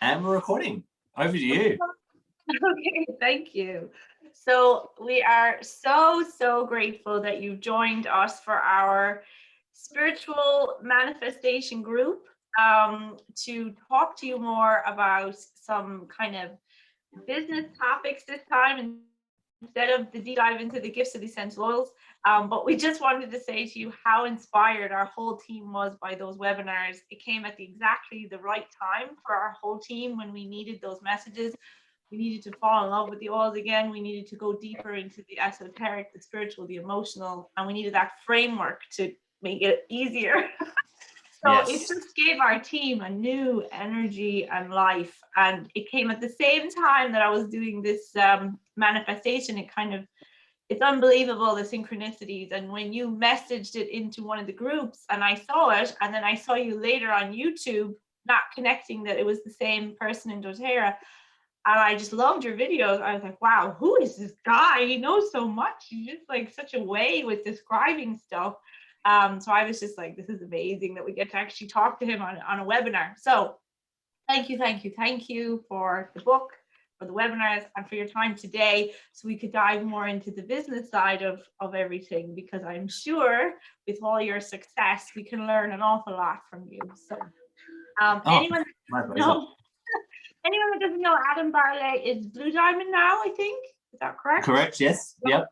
And we're recording. Over to you. Okay, thank you. So we are so grateful that you joined us for our spiritual manifestation group to talk to you more about some kind of business topics this time instead of the deep dive into the gifts of the essential oils. But we just wanted to say to you how inspired our whole team was by those webinars. It came at exactly the right time for our whole team when we needed those messages. We needed to fall in love with the oils again. We needed to go deeper into the esoteric, the spiritual, the emotional, and we needed that framework to make it easier. So It just gave our team a new energy and life. And it came at the same time that I was doing this manifestation. It's unbelievable, the synchronicities. And when you messaged it into one of the groups and I saw it, and then I saw you later on YouTube, not connecting that it was the same person in doTERRA. And I just loved your videos. I was like, wow, who is this guy? He knows so much. He's just like such a way with describing stuff. So I was just like, this is amazing that we get to actually talk to him on a webinar. So thank you for the book, for the webinars, and for your time today, so we could dive more into the business side of everything, because I'm sure with all your success, we can learn an awful lot from you. So anyone that doesn't know, Adam Barralet is Blue Diamond now, I think. Is that correct? Correct, yes. Yep.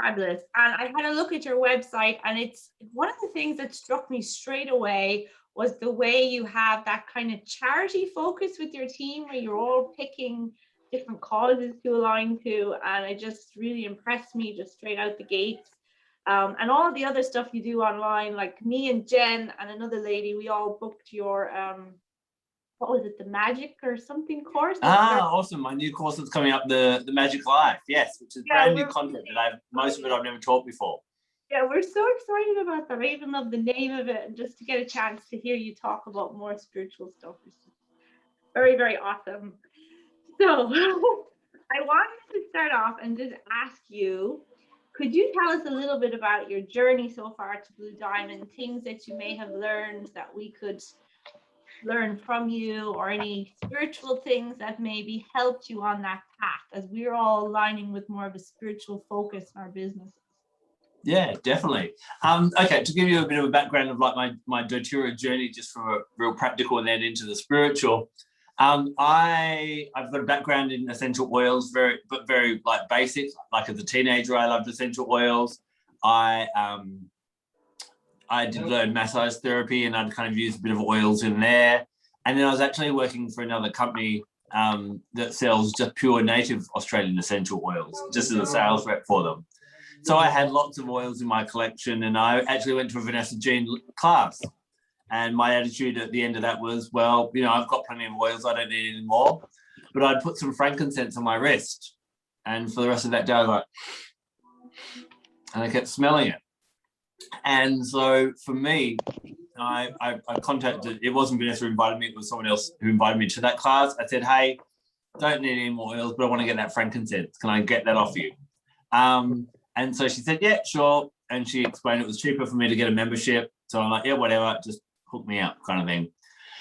Fabulous. And I had a look at your website, and it's one of the things that struck me straight away was the way you have that kind of charity focus with your team, where you're all picking different causes to align to, and it just really impressed me just straight out the gates. And all the other stuff you do online, like me and Jen and another lady, we all booked your what was it, the magic or something course? Awesome. My new course that's coming up, the Magic Life, yes, which is brand new content that most of it I've never taught before. Yeah, we're so excited about that. I even love the name of it, and just to get a chance to hear you talk about more spiritual stuff is very awesome. So I wanted to start off and just ask you, could you tell us a little bit about your journey so far to Blue Diamond, things that you may have learned that we could learn from you, or any spiritual things that maybe helped you on that path, as we're all aligning with more of a spiritual focus in our businesses? Yeah, definitely. Okay, to give you a bit of a background of like my doTERRA journey, just from a real practical and then into the spiritual. I've got a background in essential oils, very like basics. Like as a teenager, I loved essential oils. I did learn massage therapy, and I'd kind of use a bit of oils in there. And then I was actually working for another company that sells just pure native Australian essential oils, just as a sales rep for them. So I had lots of oils in my collection, and I actually went to a Vanessa Jean class. And my attitude at the end of that was, well, you know, I've got plenty of oils, I don't need any more. But I'd put some frankincense on my wrist. And for the rest of that day, I was like, and I kept smelling it. And so for me, I contacted, it wasn't Vanessa who invited me, it was someone else who invited me to that class. I said, hey, don't need any more oils, but I want to get that frankincense. Can I get that off you? And so she said, yeah, sure. And she explained it was cheaper for me to get a membership. So I'm like, yeah, whatever, just hook me up kind of thing.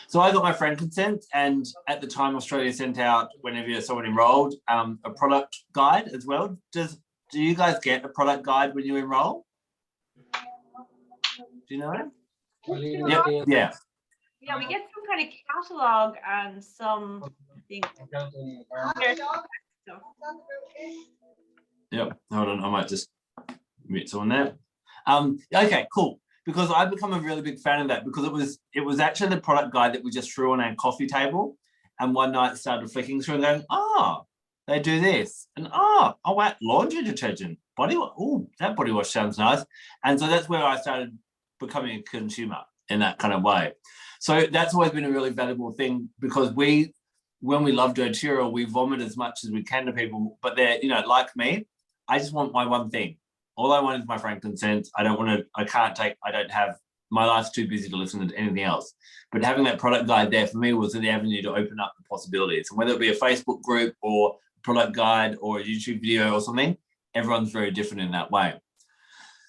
So I got my frankincense, and at the time Australia sent out, whenever someone enrolled, a product guide as well. Do you guys get a product guide when you enroll? Do you know it? Yeah. Yeah, we get some kind of catalog and some, I think. Yep. Hold on, I might just mute someone there. Okay, cool. Because I've become a really big fan of that, because it was actually the product guide that we just threw on our coffee table, and one night started flicking through and going, oh, they do this, and oh wow, laundry detergent, body wash. Oh, that body wash sounds nice. And so that's where I started becoming a consumer in that kind of way. So that's always been a really valuable thing, because when we love doTERRA, we vomit as much as we can to people, but they're, you know, like me, I just want my one thing. All I want is my frankincense. I don't have, my life's too busy to listen to anything else. But having that product guide there for me was the avenue to open up the possibilities. And whether it be a Facebook group or a product guide or a YouTube video or something, everyone's very different in that way.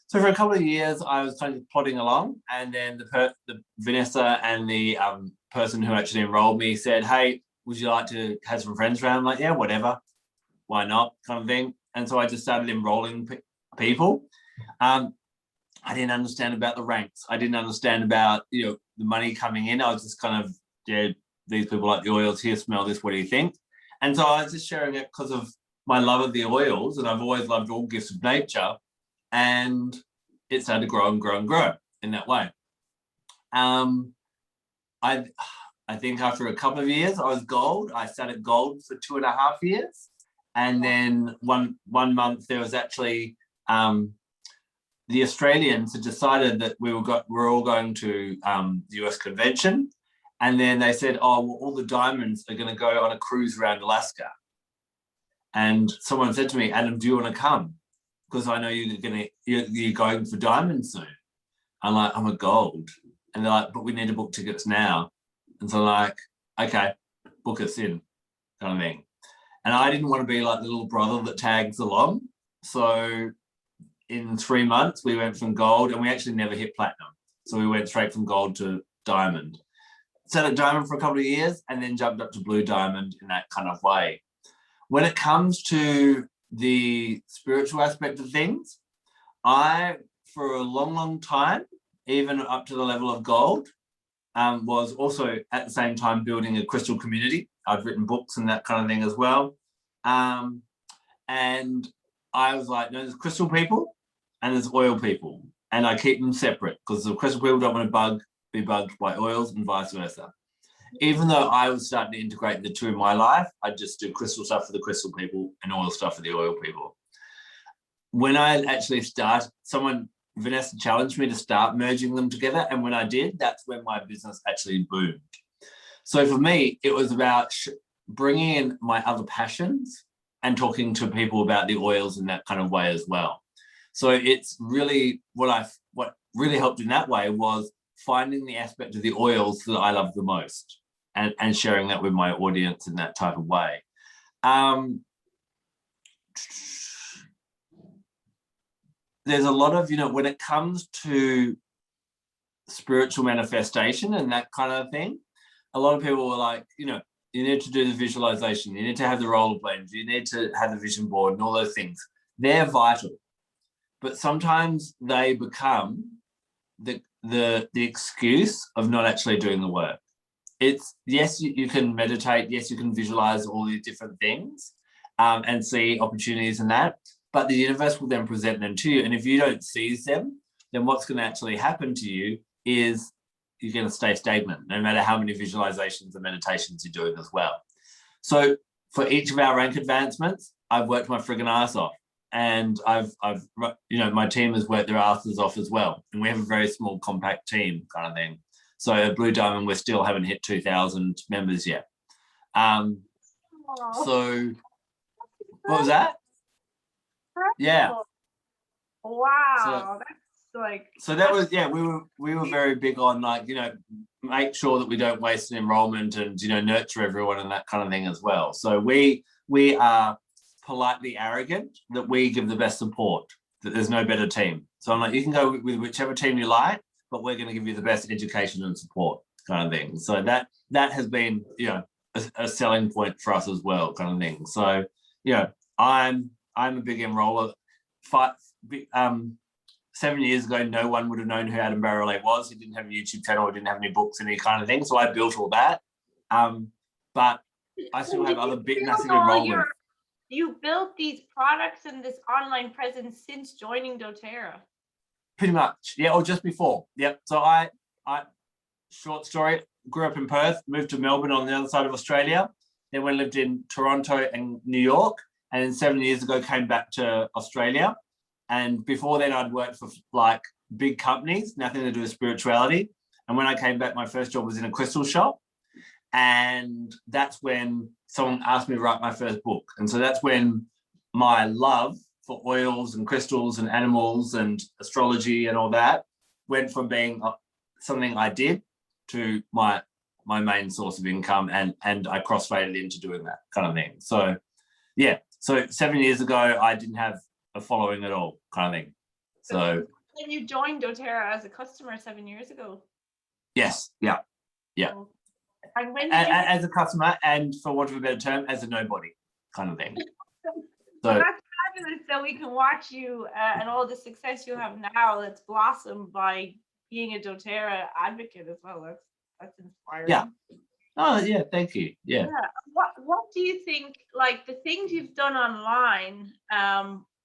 So for a couple of years, I was kind of plodding along, and then the Vanessa and the person who actually enrolled me said, hey, would you like to have some friends around? I'm like, yeah, whatever, why not, kind of thing. And so I just started enrolling people. I didn't understand about the ranks. I didn't understand about, you know, the money coming in. I was just kind of, yeah, these people like the oils here, smell this, what do you think? And so I was just sharing it because of my love of the oils, and I've always loved all gifts of nature, and it started to grow and grow and grow in that way. I think after a couple of years, I was gold. I sat at gold for 2.5 years. And then one month there was actually the Australians had decided that we're all going to the US convention. And then they said, oh, well, all the diamonds are going to go on a cruise around Alaska. And someone said to me, Adam, do you want to come? Because I know you're going for diamonds soon. I'm like, I'm a gold. And they're like, but we need to book tickets now. And so I'm like, okay, book us in, kind of thing. And I didn't want to be like the little brother that tags along. So in 3 months, we went from gold, and we actually never hit platinum. So we went straight from gold to diamond. Sat at diamond for a couple of years and then jumped up to blue diamond in that kind of way. When it comes to the spiritual aspect of things, I, for a long, long time, even up to the level of gold, was also at the same time building a crystal community. I've written books and that kind of thing as well. And I was like, no, there's crystal people and there's oil people. And I keep them separate because the crystal people don't want to be bugged by oils and vice versa. Even though I was starting to integrate the two in my life, I just do crystal stuff for the crystal people and oil stuff for the oil people. When I actually Vanessa challenged me to start merging them together. And when I did, that's when my business actually boomed. So for me, it was about bringing in my other passions and talking to people about the oils in that kind of way as well. So it's really what really helped in that way was finding the aspect of the oils that I love the most and sharing that with my audience in that type of way. There's a lot of, when it comes to spiritual manifestation and that kind of thing, a lot of people are like, you need to do the visualization, you need to have the rollerblades, you need to have the vision board and all those things. They're vital. But sometimes they become the excuse of not actually doing the work. It's, yes, you can meditate, yes, you can visualize all these different things and see opportunities in that, but the universe will then present them to you. And if you don't seize them, then what's going to actually happen to you is you're going to stay stagnant, no matter how many visualizations and meditations you're doing as well. So for each of our rank advancements, I've worked my friggin' ass off. And I've my team has worked their asses off as well. And we have a very small, compact team kind of thing. So at Blue Diamond, we still haven't hit 2,000 members yet. So what was that? Yeah. Wow. That's like. So that was, yeah, we were very big on make sure that we don't waste an enrollment and, nurture everyone and that kind of thing as well. So we are politely arrogant that we give the best support, that there's no better team. So I'm like, you can go with whichever team you like, but we're going to give you the best education and support kind of thing. So that has been, a selling point for us as well kind of thing. So, I'm a big enroller. 7 years ago, no one would have known who Adam Barralet was. He didn't have a YouTube channel, he didn't have any books, any kind of thing. So I built all that. But I still have other massive enrollments. You built these products and this online presence since joining doTERRA. Pretty much, yeah, or just before. Yep. So I short story, grew up in Perth, moved to Melbourne on the other side of Australia. Then we lived in Toronto and New York, and then 7 years ago came back to Australia. And before then, I'd worked for like big companies, nothing to do with spirituality. And when I came back, my first job was in a crystal shop. And that's when someone asked me to write my first book. And so that's when my love for oils and crystals and animals and astrology and all that went from being something I did to my main source of income. And I crossfaded into doing that kind of thing. So, yeah. So 7 years ago, I didn't have a following at all kind of thing. So. When you joined doTERRA as a customer 7 years ago. Yes. Yeah. Yeah. Oh. And when did you as a customer, and for want of a better term, as a nobody kind of thing. so So that's fabulous that we can watch you and all the success you have now that's blossomed by being a doTERRA advocate as well. That's inspiring. yeah. Oh yeah, thank you. Yeah. Yeah. What do you think, like the things you've done online,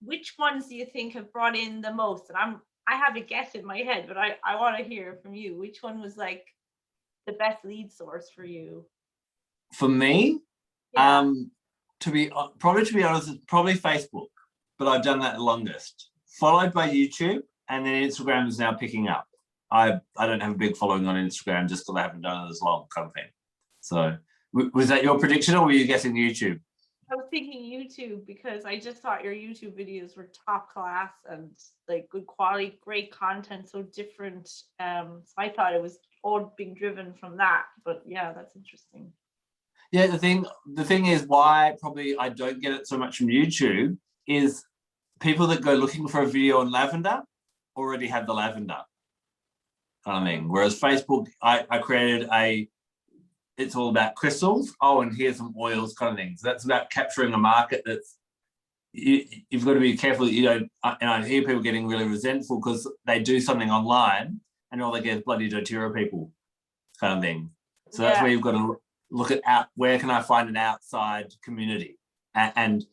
which ones do you think have brought in the most? And I have a guess in my head, but I want to hear from you. Which one was like the best lead source for you? For me, Yeah. to be honest, it's probably Facebook, but I've done that the longest, followed by YouTube, and then Instagram is now picking up. I don't have a big following on Instagram just because I haven't done it as long, kind of thing. So was that your prediction, or were you guessing YouTube? I was thinking YouTube because I just thought your YouTube videos were top class and like good quality, great content, so different. So I thought it was all being driven from that. But yeah, that's interesting. Yeah, the thing is why probably I don't get it so much from YouTube is people that go looking for a video on lavender already have the lavender kind of thing. Whereas Facebook, I created it's all about crystals. Oh, and here's some oils kind of things. So that's about capturing a market that's, you've got to be careful that you don't, and I hear people getting really resentful because they do something online and all they get is bloody doTERRA people kind of thing. So that's where you've got to look at where can I find an outside community and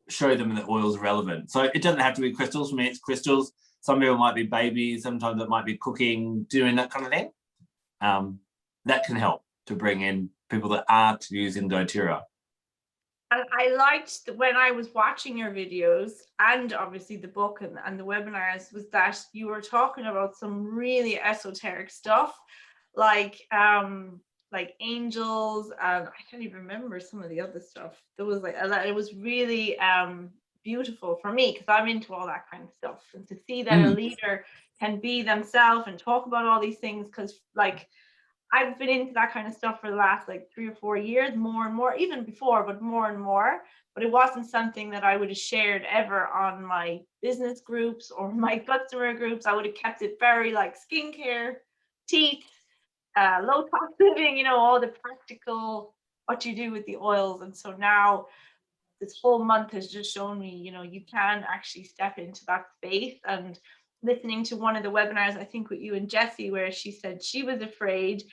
show them that oils are relevant. So it doesn't have to be crystals. For me, it's crystals. Some people might be babies. Sometimes it might be cooking, doing that kind of thing. That can help to bring in people that aren't using doTERRA. And I liked when I was watching your videos and obviously the book and the webinars was that you were talking about some really esoteric stuff like angels, and I can't even remember some of the other stuff. There was like it was really beautiful for me because I'm into all that kind of stuff, and to see that a leader can be themselves and talk about all these things, because like I've been into that kind of stuff for the last like 3 or 4 years, more and more, even before, but more and more. But it wasn't something that I would have shared ever on my business groups or my customer groups. I would have kept it very like skincare, teeth, low tox living, all the practical, what you do with the oils. And so now this whole month has just shown me, you can actually step into that space. And listening to one of the webinars, I think with you and Jessie, where she said she was afraid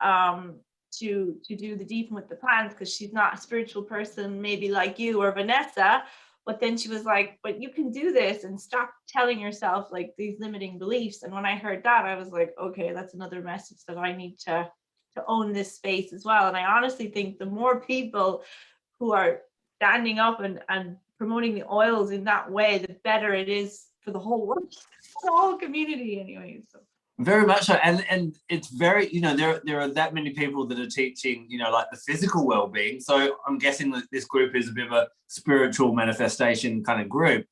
to do the deep with the plants because she's not a spiritual person, maybe like you or Vanessa. But then she was like, but you can do this and stop telling yourself like these limiting beliefs. And when I heard that, I was like, okay, that's another message that I need to own this space as well. And I honestly think the more people who are standing up and promoting the oils in that way, the better it is for the whole world, for the whole community anyway. So very much so. And it's very, there are that many people that are teaching, like the physical well-being. So I'm guessing that this group is a bit of a spiritual manifestation kind of group.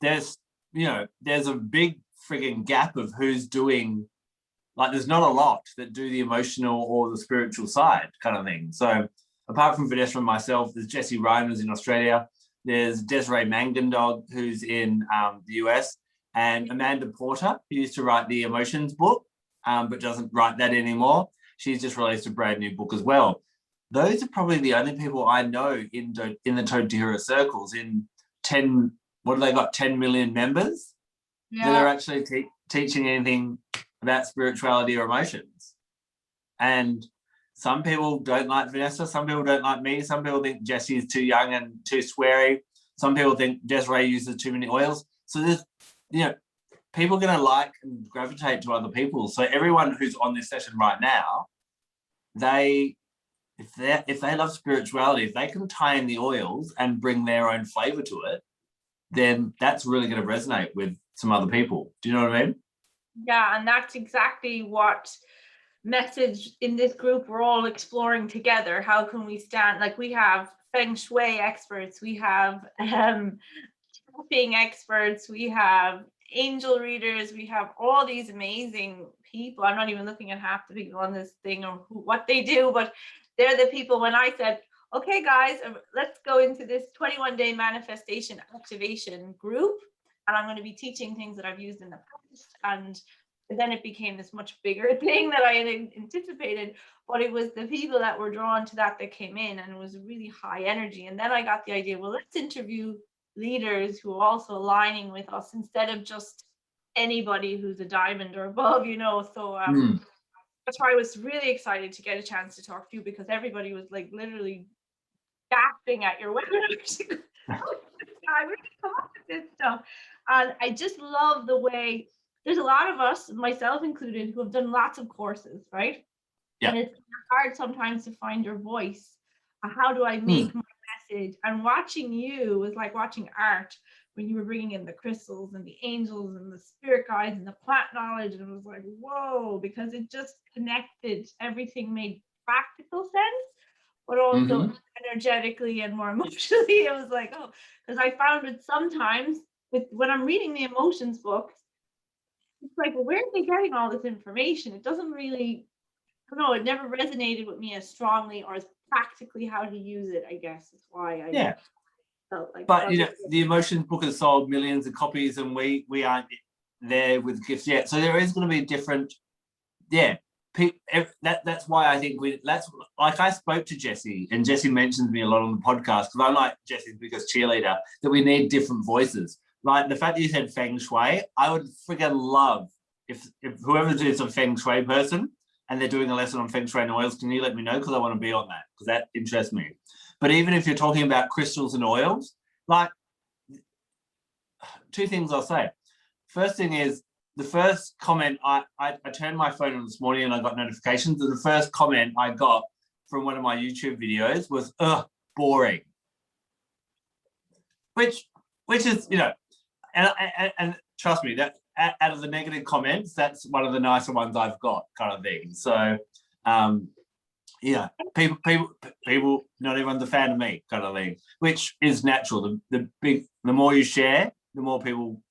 There's a big frigging gap of who's doing, like there's not a lot that do the emotional or the spiritual side kind of thing. So apart from Vanessa and myself, there's Jessie Reimers in Australia. There's Desiree Mangendog, who's in the US, and Amanda Porter, who used to write the Emotions book, but doesn't write that anymore. She's just released a brand new book as well. Those are probably the only people I know in the doTERRA circles in 10, what have they got, 10 million members that are actually teaching anything about spirituality or emotions. And some people don't like Vanessa, some people don't like me, some people think Jessie is too young and too sweary, some people think Desiree uses too many oils. So there's, people are going to like and gravitate to other people. So everyone who's on this session right now, if they love spirituality, if they can tie in the oils and bring their own flavor to it, then that's really going to resonate with some other people. Do you know what I mean? Yeah, and that's exactly what message in this group we're all exploring together. How can we stand, like we have feng shui experts, we have tapping experts, we have angel readers, we have all these amazing people. I'm not even looking at half the people on this thing or what they do, but they're the people. When I said, okay guys, let's go into this 21-day manifestation activation group, and I'm going to be teaching things that I've used in the past, and And then it became this much bigger thing that I had anticipated, but it was the people that were drawn to that came in, and it was really high energy. And then I got the idea, well, let's interview leaders who are also aligning with us instead of just anybody who's a diamond or above, So that's why I was really excited to get a chance to talk to you, because everybody was like literally gasping at your webinars. I would come up with this stuff. And I just love the way there's a lot of us, myself included, who have done lots of courses, right? Yeah. And it's hard sometimes to find your voice. How do I make my message? And watching you was like watching art, when you were bringing in the crystals and the angels and the spirit guides and the plant knowledge. And it was like, whoa, because it just connected. Everything made practical sense, but also energetically and more emotionally. It was like, oh, because I found it sometimes when I'm reading the emotions books, it's like, well, where are they getting all this information? It doesn't really, I don't know, it never resonated with me as strongly or as practically how to use it, I guess. That's why I felt like. But the emotions book has sold millions of copies, and we aren't there with gifts yet. So there is going to be different, that's why I think that's like, I spoke to Jessie, and Jessie mentions me a lot on the podcast, because I'm like Jessie's biggest cheerleader, that we need different voices. Like the fact that you said feng shui, I would freaking love if whoever is a feng shui person and they're doing a lesson on feng shui and oils, can you let me know? Because I want to be on that, because that interests me. But even if you're talking about crystals and oils, like, two things I'll say. First thing is, the first comment, I turned my phone on this morning and I got notifications, and the first comment I got from one of my YouTube videos was, boring. Which is, and trust me, that out of the negative comments, that's one of the nicer ones I've got, kind of thing. So, people, not everyone's a fan of me, kind of thing, which is natural. The more you share, the more people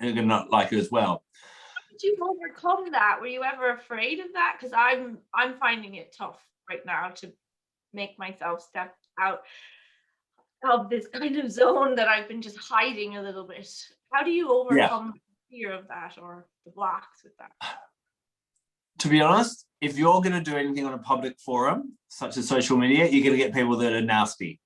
are gonna not like you as well. How did you overcome that? Were you ever afraid of that? Because I'm finding it tough right now to make myself step out of this kind of zone that I've been just hiding a little bit. How do you overcome fear of that, or the blocks with that? To be honest, if you're going to do anything on a public forum, such as social media, you're going to get people that are nasty.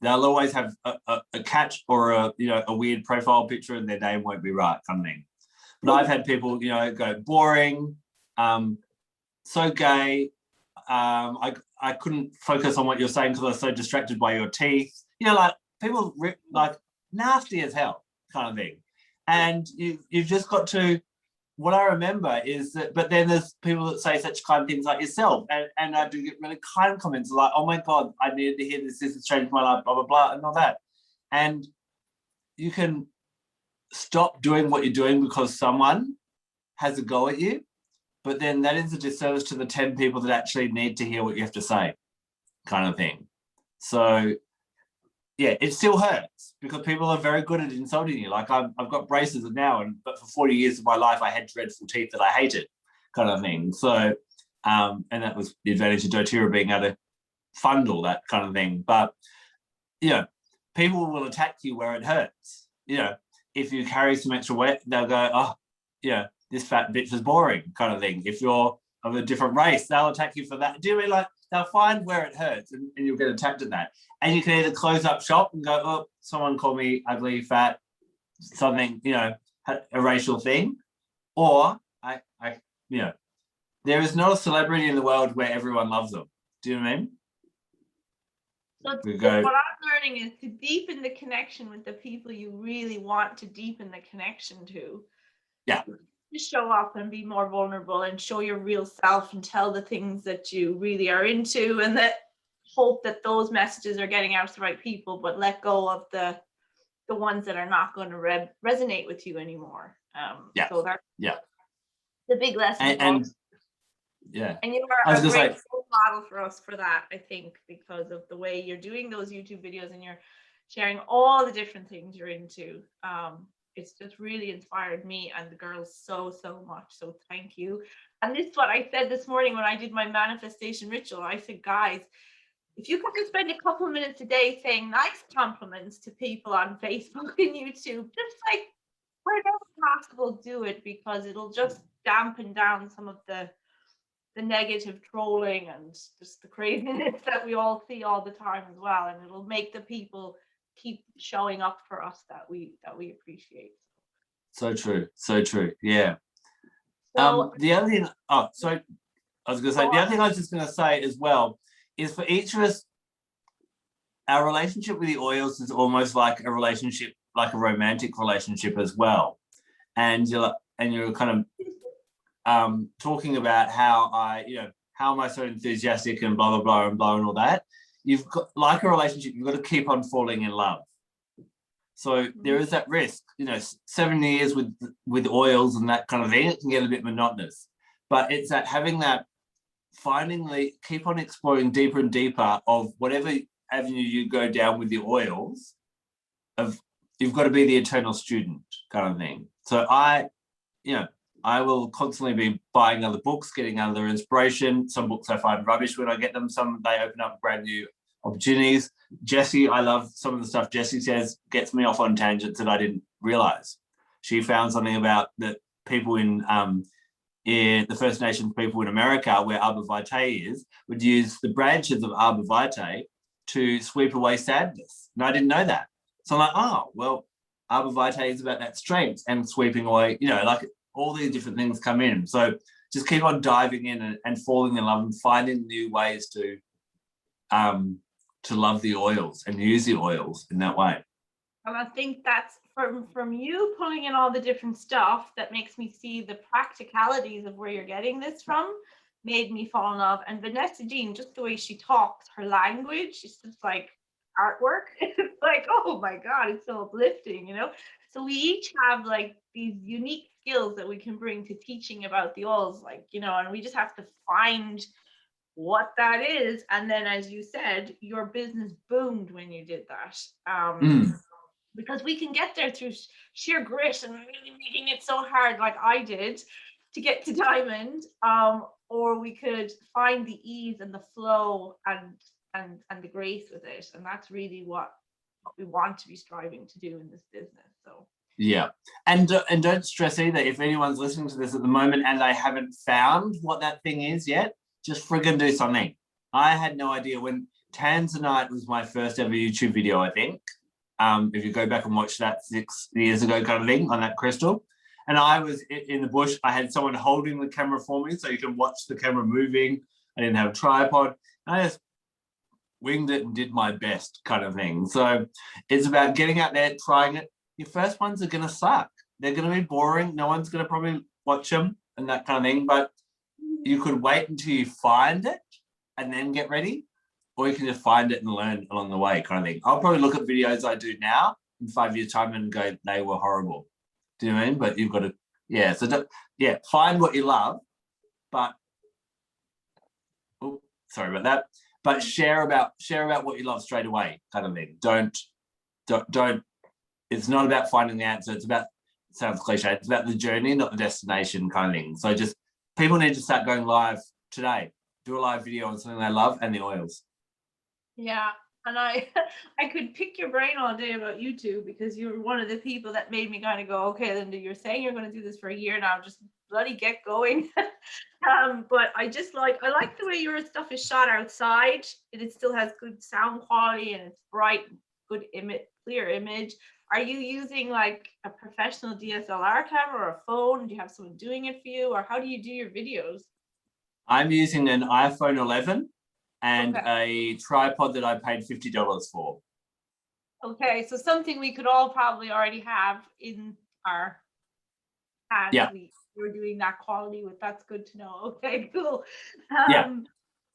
They'll always have a catch or a weird profile picture, and their name won't be right, kind of thing. But I've had people, go like, so gay. I couldn't focus on what you're saying because I was so distracted by your teeth. Like people like nasty as hell, kind of thing. And you've just got to. What I remember is that, but then there's people that say such kind things like yourself, and I do get really kind comments like, oh my God, I needed to hear this, this has changed my life, blah, blah, blah, and all that. And you can stop doing what you're doing because someone has a go at you, but then that is a disservice to the 10 people that actually need to hear what you have to say, kind of thing. So, yeah, it still hurts because people are very good at insulting you. Like I've got braces now, but for 40 years of my life, I had dreadful teeth that I hated, kind of thing. So, and that was the advantage of doTERRA being able to fund all that kind of thing. But, people will attack you where it hurts. If you carry some extra weight, they'll go, oh, this fat bitch is boring, kind of thing. If you're of a different race, they'll attack you for that. Do you mean like they'll find where it hurts and you'll get attacked at that? And you can either close up shop and go, oh, someone called me ugly, fat, something, a racial thing. Or there is not a celebrity in the world where everyone loves them. Do you know what I mean? So what I'm learning is to deepen the connection with the people you really want to deepen the connection to. Yeah. To show up and be more vulnerable and show your real self and tell the things that you really are into, and that hope that those messages are getting out to the right people, but let go of the ones that are not going to resonate with you anymore. So that's the big lesson. And you are a great role model for us for that, I think, because of the way you're doing those YouTube videos and you're sharing all the different things you're into. It's just really inspired me and the girls so much. So thank you. And this is what I said this morning when I did my manifestation ritual. I said, guys, if you could just spend a couple of minutes a day saying nice compliments to people on Facebook and YouTube, just like wherever possible, do it, because it'll just dampen down some of the negative trolling and just the craziness that we all see all the time as well, and it'll make the people keep showing up for us that we appreciate. So true. So true. Yeah. So The other thing, oh, so I was going to say, go the on. other thing I was just going to say as well is for each of us, our relationship with the oils is almost like a relationship, like a romantic relationship as well. And you're kind of talking about how how am I so enthusiastic and blah, blah, blah, and blah, and all that. You've got, like a relationship, you've got to keep on falling in love. So there is that risk, 7 years with oils and that kind of thing, it can get a bit monotonous. But it's that having that, keep on exploring deeper and deeper of whatever avenue you go down with the oils, you've got to be the eternal student kind of thing. So I will constantly be buying other books, getting other inspiration. Some books I find rubbish when I get them. Some they open up brand new opportunities. Jessie, I love some of the stuff Jessie says, gets me off on tangents that I didn't realize. She found something about that people in the First Nations people in America, where Arbor Vitae is, would use the branches of Arbor Vitae to sweep away sadness. And I didn't know that. So I'm like, oh, well, Arbor Vitae is about that strength and sweeping away, like all these different things come in. So just keep on diving in and falling in love and finding new ways to love the oils and use the oils in that way. And I think that's from you pulling in all the different stuff that makes me see the practicalities of where you're getting this from, made me fall in love. And Vanessa Jean, just the way she talks, her language, it's just like artwork. It's like, oh my God, it's so uplifting, So we each have like these unique skills that we can bring to teaching about the oils, and we just have to find what that is. And then, as you said, your business boomed when you did that. Because we can get there through sheer grit and really making it so hard, like I did, to get to diamond, or we could find the ease and the flow and the grace with it, and that's really what we want to be striving to do in this business. So yeah, and don't stress either. If anyone's listening to this at the moment and they haven't found what that thing is yet, just friggin' do something. I had no idea. When Tanzanite was my first ever YouTube video, I think. If you go back and watch that 6 years ago kind of thing on that crystal. And I was in the bush. I had someone holding the camera for me so you can watch the camera moving. I didn't have a tripod. I just winged it and did my best kind of thing. So it's about getting out there, trying it. Your first ones are going to suck. They're going to be boring. No one's going to probably watch them and that kind of thing. But you could wait until you find it and then get ready. Or you can just find it and learn along the way kind of thing. I'll probably look at videos I do now in 5 years' time and go, they were horrible. Do you know what I mean? But you've got to, find what you love, but, sorry about that. But share about what you love straight away kind of thing. Don't, it's not about finding the answer. It's about, it sounds cliche, it's about the journey, not the destination kind of thing. So just, people need to start going live today. Do a live video on something they love and the oils. Yeah, and I could pick your brain all day about YouTube, because you're one of the people that made me kind of go, okay, Linda, you're saying you're going to do this for a year now, just bloody get going. But I like the way your stuff is shot outside. It still has good sound quality and it's bright, good image, clear image. Are you using like a professional DSLR camera or a phone? Do you have someone doing it for you, or how do you do your videos? I'm using an iPhone 11 and a tripod that I paid $50 for. Okay, so something we could all probably already have in our hands. Yeah. We're doing that quality with. That's good to know. Okay, cool. Yeah.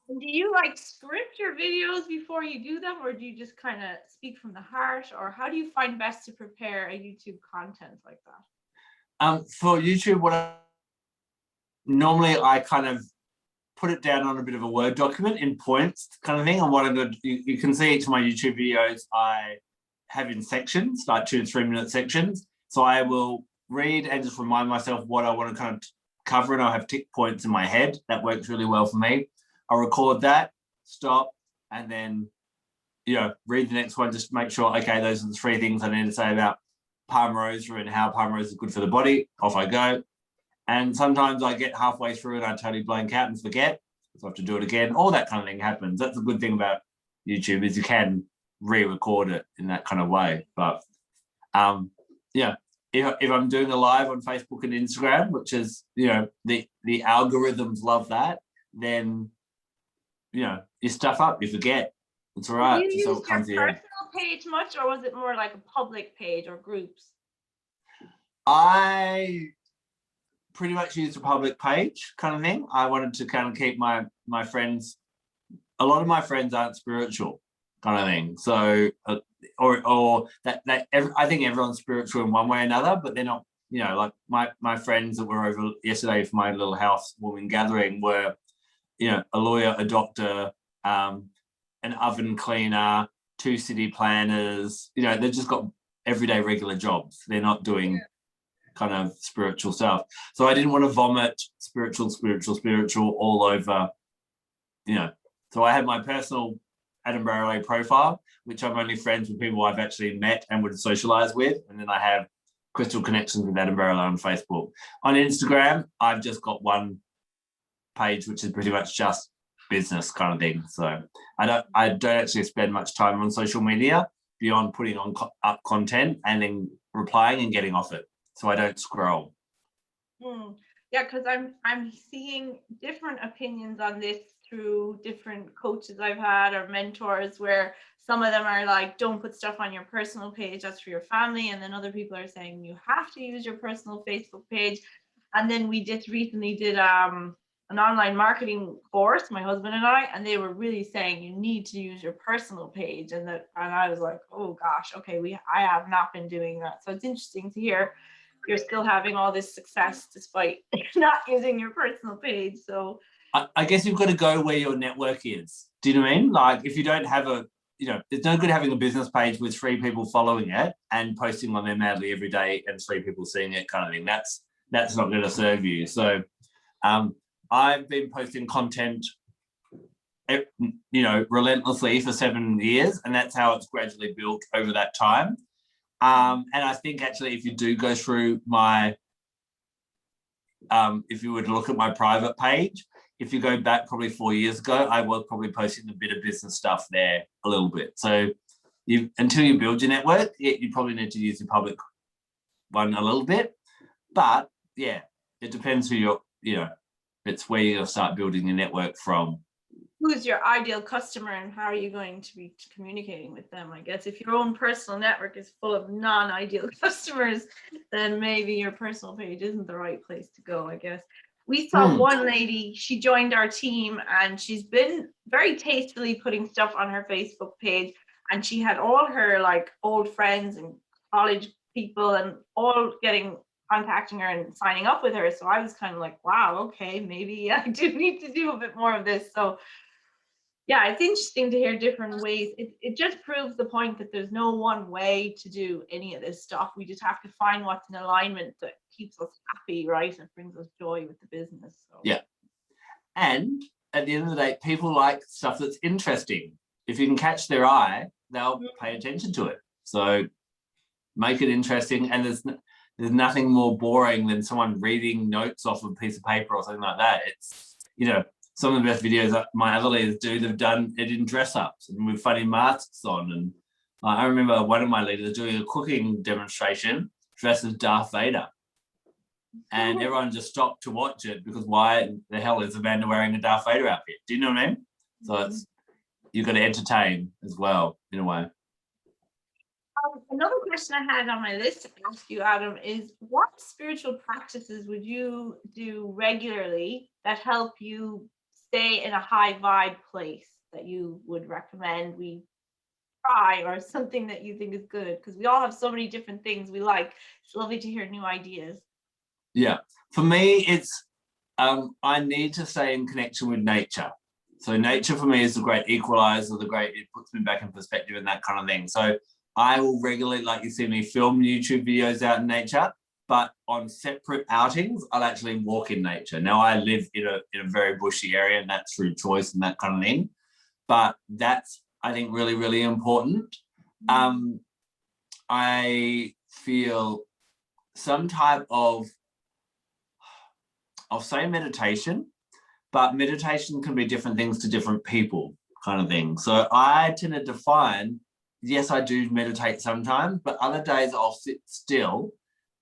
Do you like script your videos before you do them, or do you just kind of speak from the heart, or how do you find best to prepare a YouTube content like that? For YouTube, normally I kind of put it down on a bit of a Word document in points kind of thing. And what I'm going to do, you can see each of my YouTube videos I have in sections, like 2 to 3 minute sections. So I will read and just remind myself what I want to kind of cover, and I'll have tick points in my head. That works really well for me. I'll record that, stop, and then, read the next one, just make sure, okay, those are the 3 things I need to say about Palmarosa and how Palmarosa is good for the body. Off I go. And sometimes I get halfway through and I totally blank out and forget. So I have to do it again. All that kind of thing happens. That's a good thing about YouTube is you can re-record it in that kind of way. But yeah, if I'm doing a live on Facebook and Instagram, which is, you know, the algorithms love that, then, you know, you stuff up, you forget. It's all right. Do you So use it comes to your your head. personal page much, or was it more like a public page or groups? I pretty much used a public page kind of thing. I wanted to kind of keep my friends. A lot of my friends aren't spiritual kind of thing. So, or that I think everyone's spiritual in one way or another, but they're not, you know, like my friends that were over yesterday for my little housewarming gathering were, you know, a lawyer, a doctor, an oven cleaner, 2 city planners, you know, they've just got everyday regular jobs. They're not doing kind of spiritual stuff. So I didn't want to vomit spiritual all over, you know. So I had my personal Adam Barralet profile, which I'm only friends with people I've actually met and would socialize with. And then I have crystal connections with Adam Barralet on Facebook. On Instagram, I've just got one page, which is pretty much just business kind of thing. So I don't actually spend much time on social media beyond putting on up content and then replying and getting off it. So I don't scroll. Yeah, because I'm seeing different opinions on this through different coaches I've had or mentors, where some of them are like, don't put stuff on your personal page, that's for your family. And then other people are saying you have to use your personal Facebook page. And then we just recently did an online marketing course, my husband and I, and they were really saying you need to use your personal page. And I was like, oh gosh, okay, I have not been doing that. So it's interesting to hear you're still having all this success despite not using your personal page. So I guess you've got to go where your network is. Do you know what I mean? Like if you don't have you know, there's no good having a business page with 3 people following it and posting on there madly every day and 3 people seeing it kind of thing. That's not going to serve you. So I've been posting content, you know, relentlessly for 7 years, and that's how it's gradually built over that time. And I think actually if you do go through my, if you were to look at my private page, if you go back probably 4 years ago, I was probably posting a bit of business stuff there a little bit. So until you build your network, you probably need to use the public one a little bit. But yeah, it depends who you know, it's where you'll start building your network from. who's your ideal customer and how are you going to be communicating with them? I guess if your own personal network is full of non-ideal customers, then maybe your personal page isn't the right place to go, I guess. We saw one lady, she joined our team and she's been very tastefully putting stuff on her Facebook page, and she had all her like old friends and college people and all contacting her and signing up with her. So I was kind of like, wow, okay, maybe I do need to do a bit more of this. So yeah, it's interesting to hear different ways. It just proves the point that there's no one way to do any of this stuff. We just have to find what's in alignment that keeps us happy, right? And brings us joy with the business. So. Yeah. And at the end of the day, people like stuff that's interesting. If you can catch their eye, they'll pay attention to it. So make it interesting. And there's nothing more boring than someone reading notes off a piece of paper or something like that. It's, you know, some of the best videos that my other leaders do, they've done it in dress-ups and with funny masks on. And I remember one of my leaders doing a cooking demonstration dressed as Darth Vader. And everyone just stopped to watch it because why the hell is Amanda wearing a Darth Vader outfit? Do you know what I mean? So you've got to entertain as well, in a way. Another question I had on my list to ask you, Adam, is what spiritual practices would you do regularly that help you stay in a high vibe place that you would recommend we try, or something that you think is good? Because we all have so many different things we like. It's lovely to hear new ideas. Yeah, for me, it's I need to stay in connection with nature. So nature for me is the great equalizer, it puts me back in perspective and that kind of thing. So I will regularly, like you see me film YouTube videos out in nature, but on separate outings, I'll actually walk in nature. Now I live in a very bushy area, and that's through choice and that kind of thing. But that's, I think, really, really important. I feel some type of, I'll say meditation, but meditation can be different things to different people, kind of thing. So I tended to find, yes, I do meditate sometimes, but other days I'll sit still,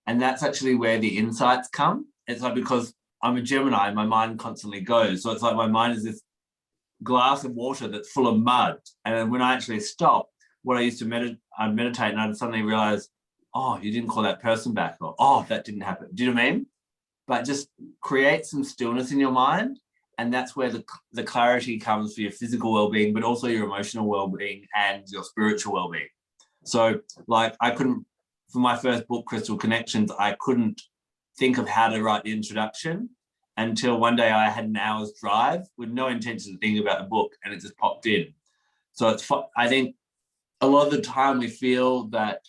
and that's actually where the insights come. It's like, because I'm a Gemini, my mind constantly goes. So it's like my mind is this glass of water that's full of mud. And then when I actually stop, what I used to meditate, and I'd suddenly realize, oh, you didn't call that person back, or oh, that didn't happen. Do you know what I mean? But just create some stillness in your mind, and that's where the clarity comes for your physical well-being, but also your emotional well-being and your spiritual well-being. So like, I couldn't, for my first book, Crystal Connections, I couldn't think of how to write the introduction until one day I had an hour's drive with no intention of thinking about the book, and it just popped in. So it's, I think a lot of the time we feel that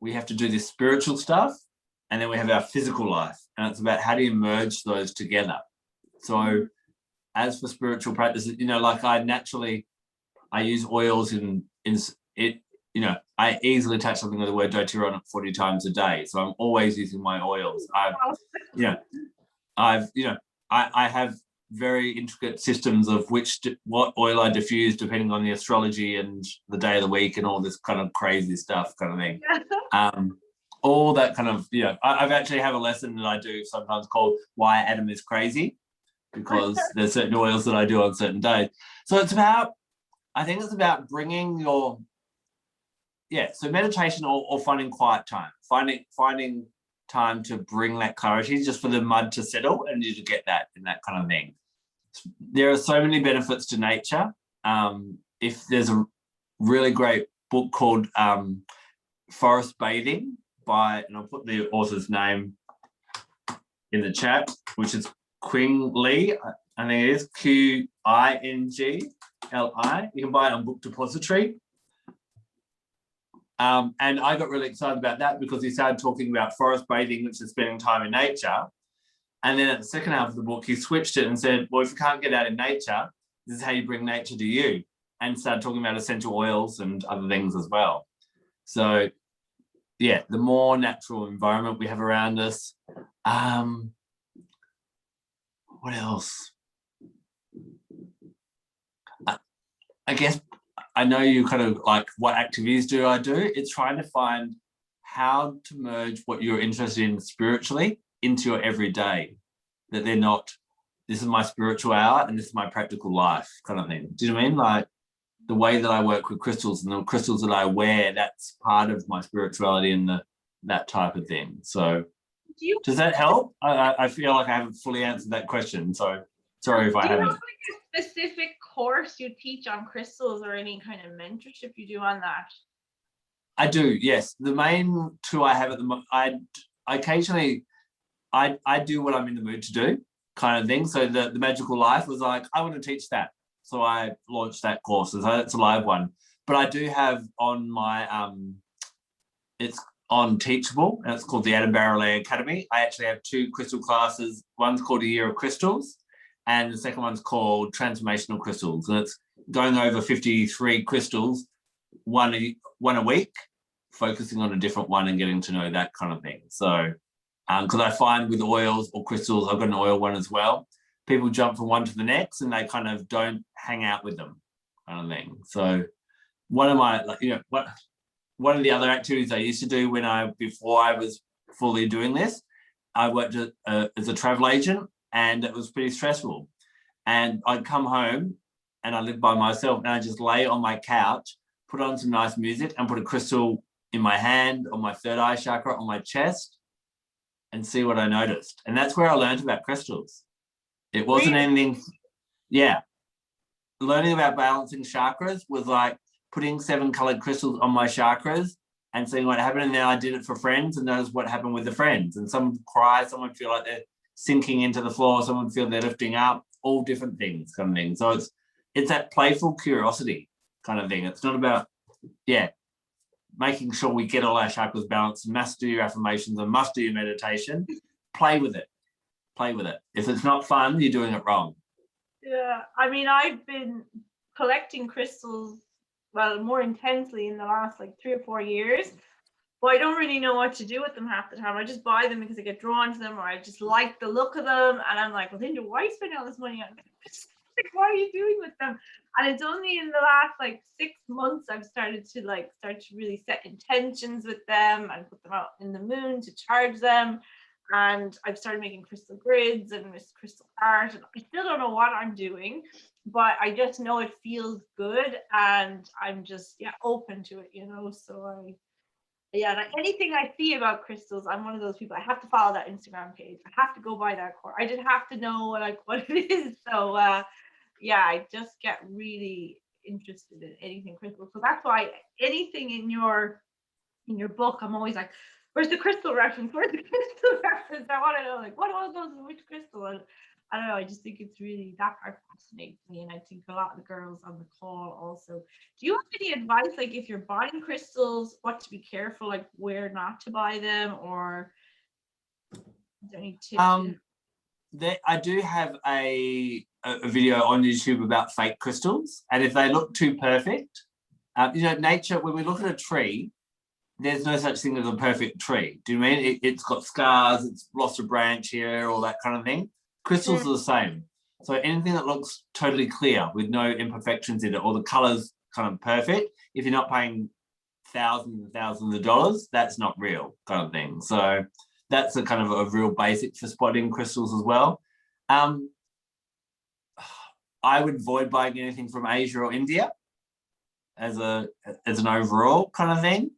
we have to do this spiritual stuff, and then we have our physical life, and it's about how do you merge those together. So as for spiritual practices, you know, like I use oils in it, you know, I easily touch something with the word doTERRA on it 40 times a day. So I'm always using my oils. I have very intricate systems of what oil I diffuse depending on the astrology and the day of the week and all this kind of crazy stuff kind of thing. All that kind of, I've actually have a lesson that I do sometimes called Why Adam is Crazy, because there's certain oils that I do on certain days. So I think it's about bringing so meditation or finding quiet time, finding time to bring that clarity, just for the mud to settle and you to get that and that kind of thing. There are so many benefits to nature. If there's a really great book called Forest Bathing and I'll put the author's name in the chat, which is Qing Li, I think it is Qingli. You can buy it on Book Depository. And I got really excited about that because he started talking about forest bathing, which is spending time in nature. And then at the second half of the book, he switched it and said, well, if you can't get out in nature, this is how you bring nature to you, and started talking about essential oils and other things as well. So yeah, the more natural environment we have around us. What else? I guess I know you kind of like, what activities do I do? It's trying to find how to merge what you're interested in spiritually into your everyday, that they're not, this is my spiritual hour and this is my practical life kind of thing. Do you know what I mean? Like the way that I work with crystals and the crystals that I wear, that's part of my spirituality and that type of thing. So does that help? I feel like I haven't fully answered that question. So sorry if I haven't. Do you have like a specific course you teach on crystals or any kind of mentorship you do on that? I do, yes. The main two I have at the moment, I occasionally do what I'm in the mood to do kind of thing. So the Magical Life was like, I want to teach that. So I launched that course. So that's a live one. But I do have on my, it's on Teachable, and it's called the Adam Barralet Academy. I actually have 2 crystal classes. One's called A Year of Crystals, and the second one's called Transformational Crystals. And it's going over 53 crystals, one a week, focusing on a different one and getting to know that kind of thing. So, because I find with oils or crystals, I've got an oil one as well, people jump from one to the next and they kind of don't hang out with them kind of thing. So one of my, one of the other activities I used to do before I was fully doing this, I worked as a travel agent, and it was pretty stressful. And I'd come home and I lived by myself, and I just lay on my couch, put on some nice music and put a crystal in my hand, on my third eye chakra, on my chest, and see what I noticed. And that's where I learned about crystals. It wasn't anything, learning about balancing chakras was like putting 7 colored crystals on my chakras and seeing what happened. And then I did it for friends and noticed what happened with the friends. And some would cry, some would feel like they're sinking into the floor, some would feel they're lifting up, all different things kind of thing. So it's that playful curiosity kind of thing. It's not about, making sure we get all our chakras balanced, must do your affirmations and must do your meditation. Play with it. Play with it. If it's not fun, you're doing it wrong. Yeah, I mean, I've been collecting crystals, well, more intensely in the last like 3 or 4 years. Well, I don't really know what to do with them half the time. I just buy them because I get drawn to them, or I just like the look of them, and I'm like, well, Linda, why are you spending all this money on them? Like, what are you doing with them? And it's only in the last like 6 months I've started to really set intentions with them and put them out in the moon to charge them. And I've started making crystal grids and this crystal art, and I still don't know what I'm doing, but I just know it feels good, and I'm just open to it, So like anything I see about crystals, I'm one of those people. I have to follow that Instagram page. I have to go buy that core. I just have to know what it is. So I just get really interested in anything crystal. So that's why anything in your book, I'm always like, where's the crystal reference? Where's the crystal reference? I want to know, like, what are those, which crystal? And I don't know, I just think it's really, that part fascinates me. And I think a lot of the girls on the call also. Do you have any advice, like if you're buying crystals, what to be careful, like where not to buy them, or is there any tips? I do have a video on YouTube about fake crystals, and if they look too perfect, nature, when we look at a tree, there's no such thing as a perfect tree. Do you mean it's got scars, it's lost a branch here, all that kind of thing? Crystals are the same. So anything that looks totally clear with no imperfections in it, or the colors kind of perfect, if you're not paying thousands and thousands of dollars, that's not real kind of thing. So that's a kind of a real basic for spotting crystals as well. I would avoid buying anything from Asia or India as an overall kind of thing.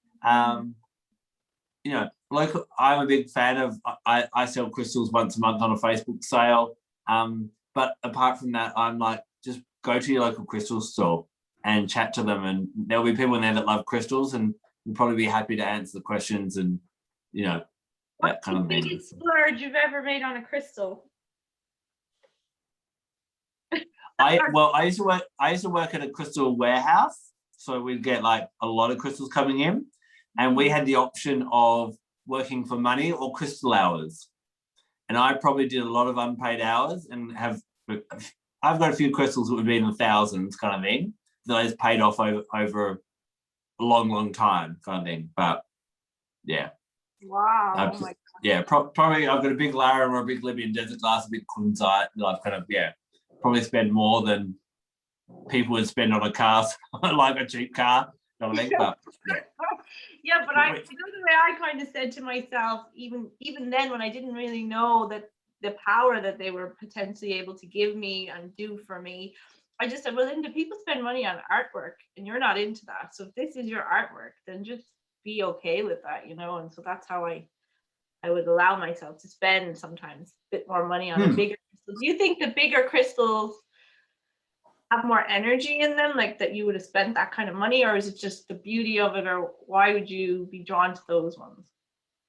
Local, I'm a big fan of, I sell crystals once a month on a Facebook sale. But apart from that, I'm like, just go to your local crystal store and chat to them, and there'll be people in there that love crystals and will probably be happy to answer the questions and, that kind of thing. What's the biggest splurge you've ever made on a crystal? I used to work at a crystal warehouse, so we'd get like a lot of crystals coming in, and we had the option of working for money or crystal hours. And I probably did a lot of unpaid hours, and I've got a few crystals that would be in the thousands kind of thing that I just paid off over a long time kind of thing. But yeah. Wow. Oh my God. Probably I've got a big Lara or a big Libyan desert glass, a big kunzite that I've kind of, probably spend more than people would spend on a car, like a cheap car. You know what I mean? But, but I, the way I kind of said to myself, even then, when I didn't really know that the power that they were potentially able to give me and do for me, I just said, well, Linda, people spend money on artwork and you're not into that. So if this is your artwork, then just be okay with that, And so that's how I would allow myself to spend sometimes a bit more money on a bigger crystal. Do you think the bigger crystals have more energy in them, like that you would have spent that kind of money, or is it just the beauty of it, or why would you be drawn to those ones?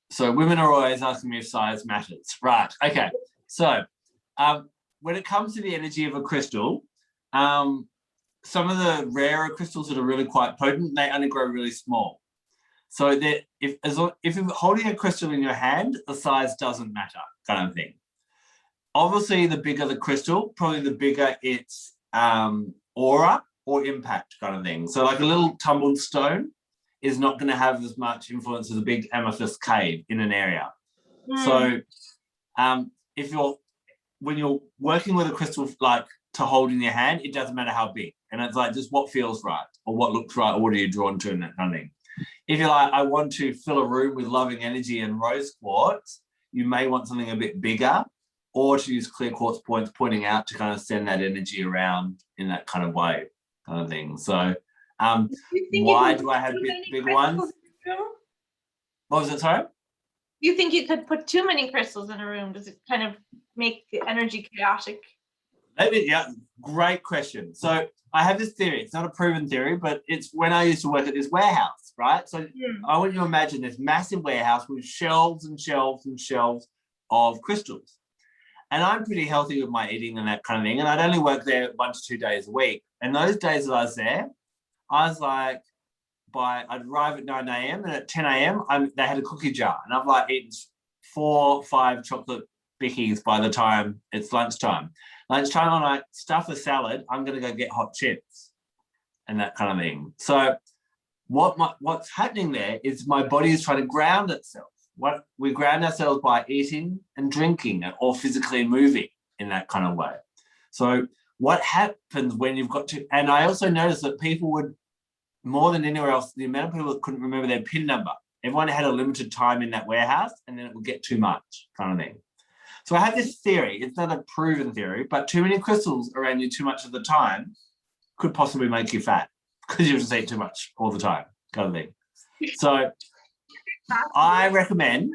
So women are always asking me if size matters. Right. Okay. So when it comes to the energy of a crystal, some of the rarer crystals that are really quite potent, they only grow really small. So that if you're holding a crystal in your hand, the size doesn't matter, kind of thing. Obviously, the bigger the crystal, probably the bigger its aura or impact, kind of thing. So like a little tumbled stone is not going to have as much influence as a big amethyst cave in an area. So when you're working with a crystal like to hold in your hand, it doesn't matter how big. And it's like just what feels right or what looks right or what are you drawn to in that kind of thing. If you're like, I want to fill a room with loving energy and rose quartz, you may want something a bit bigger, or to use clear quartz points pointing out to kind of send that energy around in that kind of way, kind of thing. So why do I have big ones? What was it, sorry? Do you think you could put too many crystals in a room? Does it kind of make the energy chaotic? Maybe, yeah, great question. So I have this theory. It's not a proven theory, but it's when I used to work at this warehouse, right? So I want you to imagine this massive warehouse with shelves and shelves and shelves of crystals. And I'm pretty healthy with my eating and that kind of thing. And I'd only work there 1 to 2 days a week. And those days that I was there, I was like, I'd arrive at 9 a.m. and at 10 a.m. they had a cookie jar. And I've like eaten 4 or 5 chocolate bickies by the time it's lunchtime. Lunchtime, I'm like, stuff a salad, I'm going to go get hot chips and that kind of thing. So what's happening there is my body is trying to ground itself. What we ground ourselves by eating and drinking or physically moving in that kind of way. So what happens when you've got to, and I also noticed that people would, more than anywhere else, the amount of people that couldn't remember their PIN number, everyone had a limited time in that warehouse and then it would get too much kind of thing. So I have this theory, it's not a proven theory, but too many crystals around you too much of the time could possibly make you fat because you just eat too much all the time kind of thing. So I recommend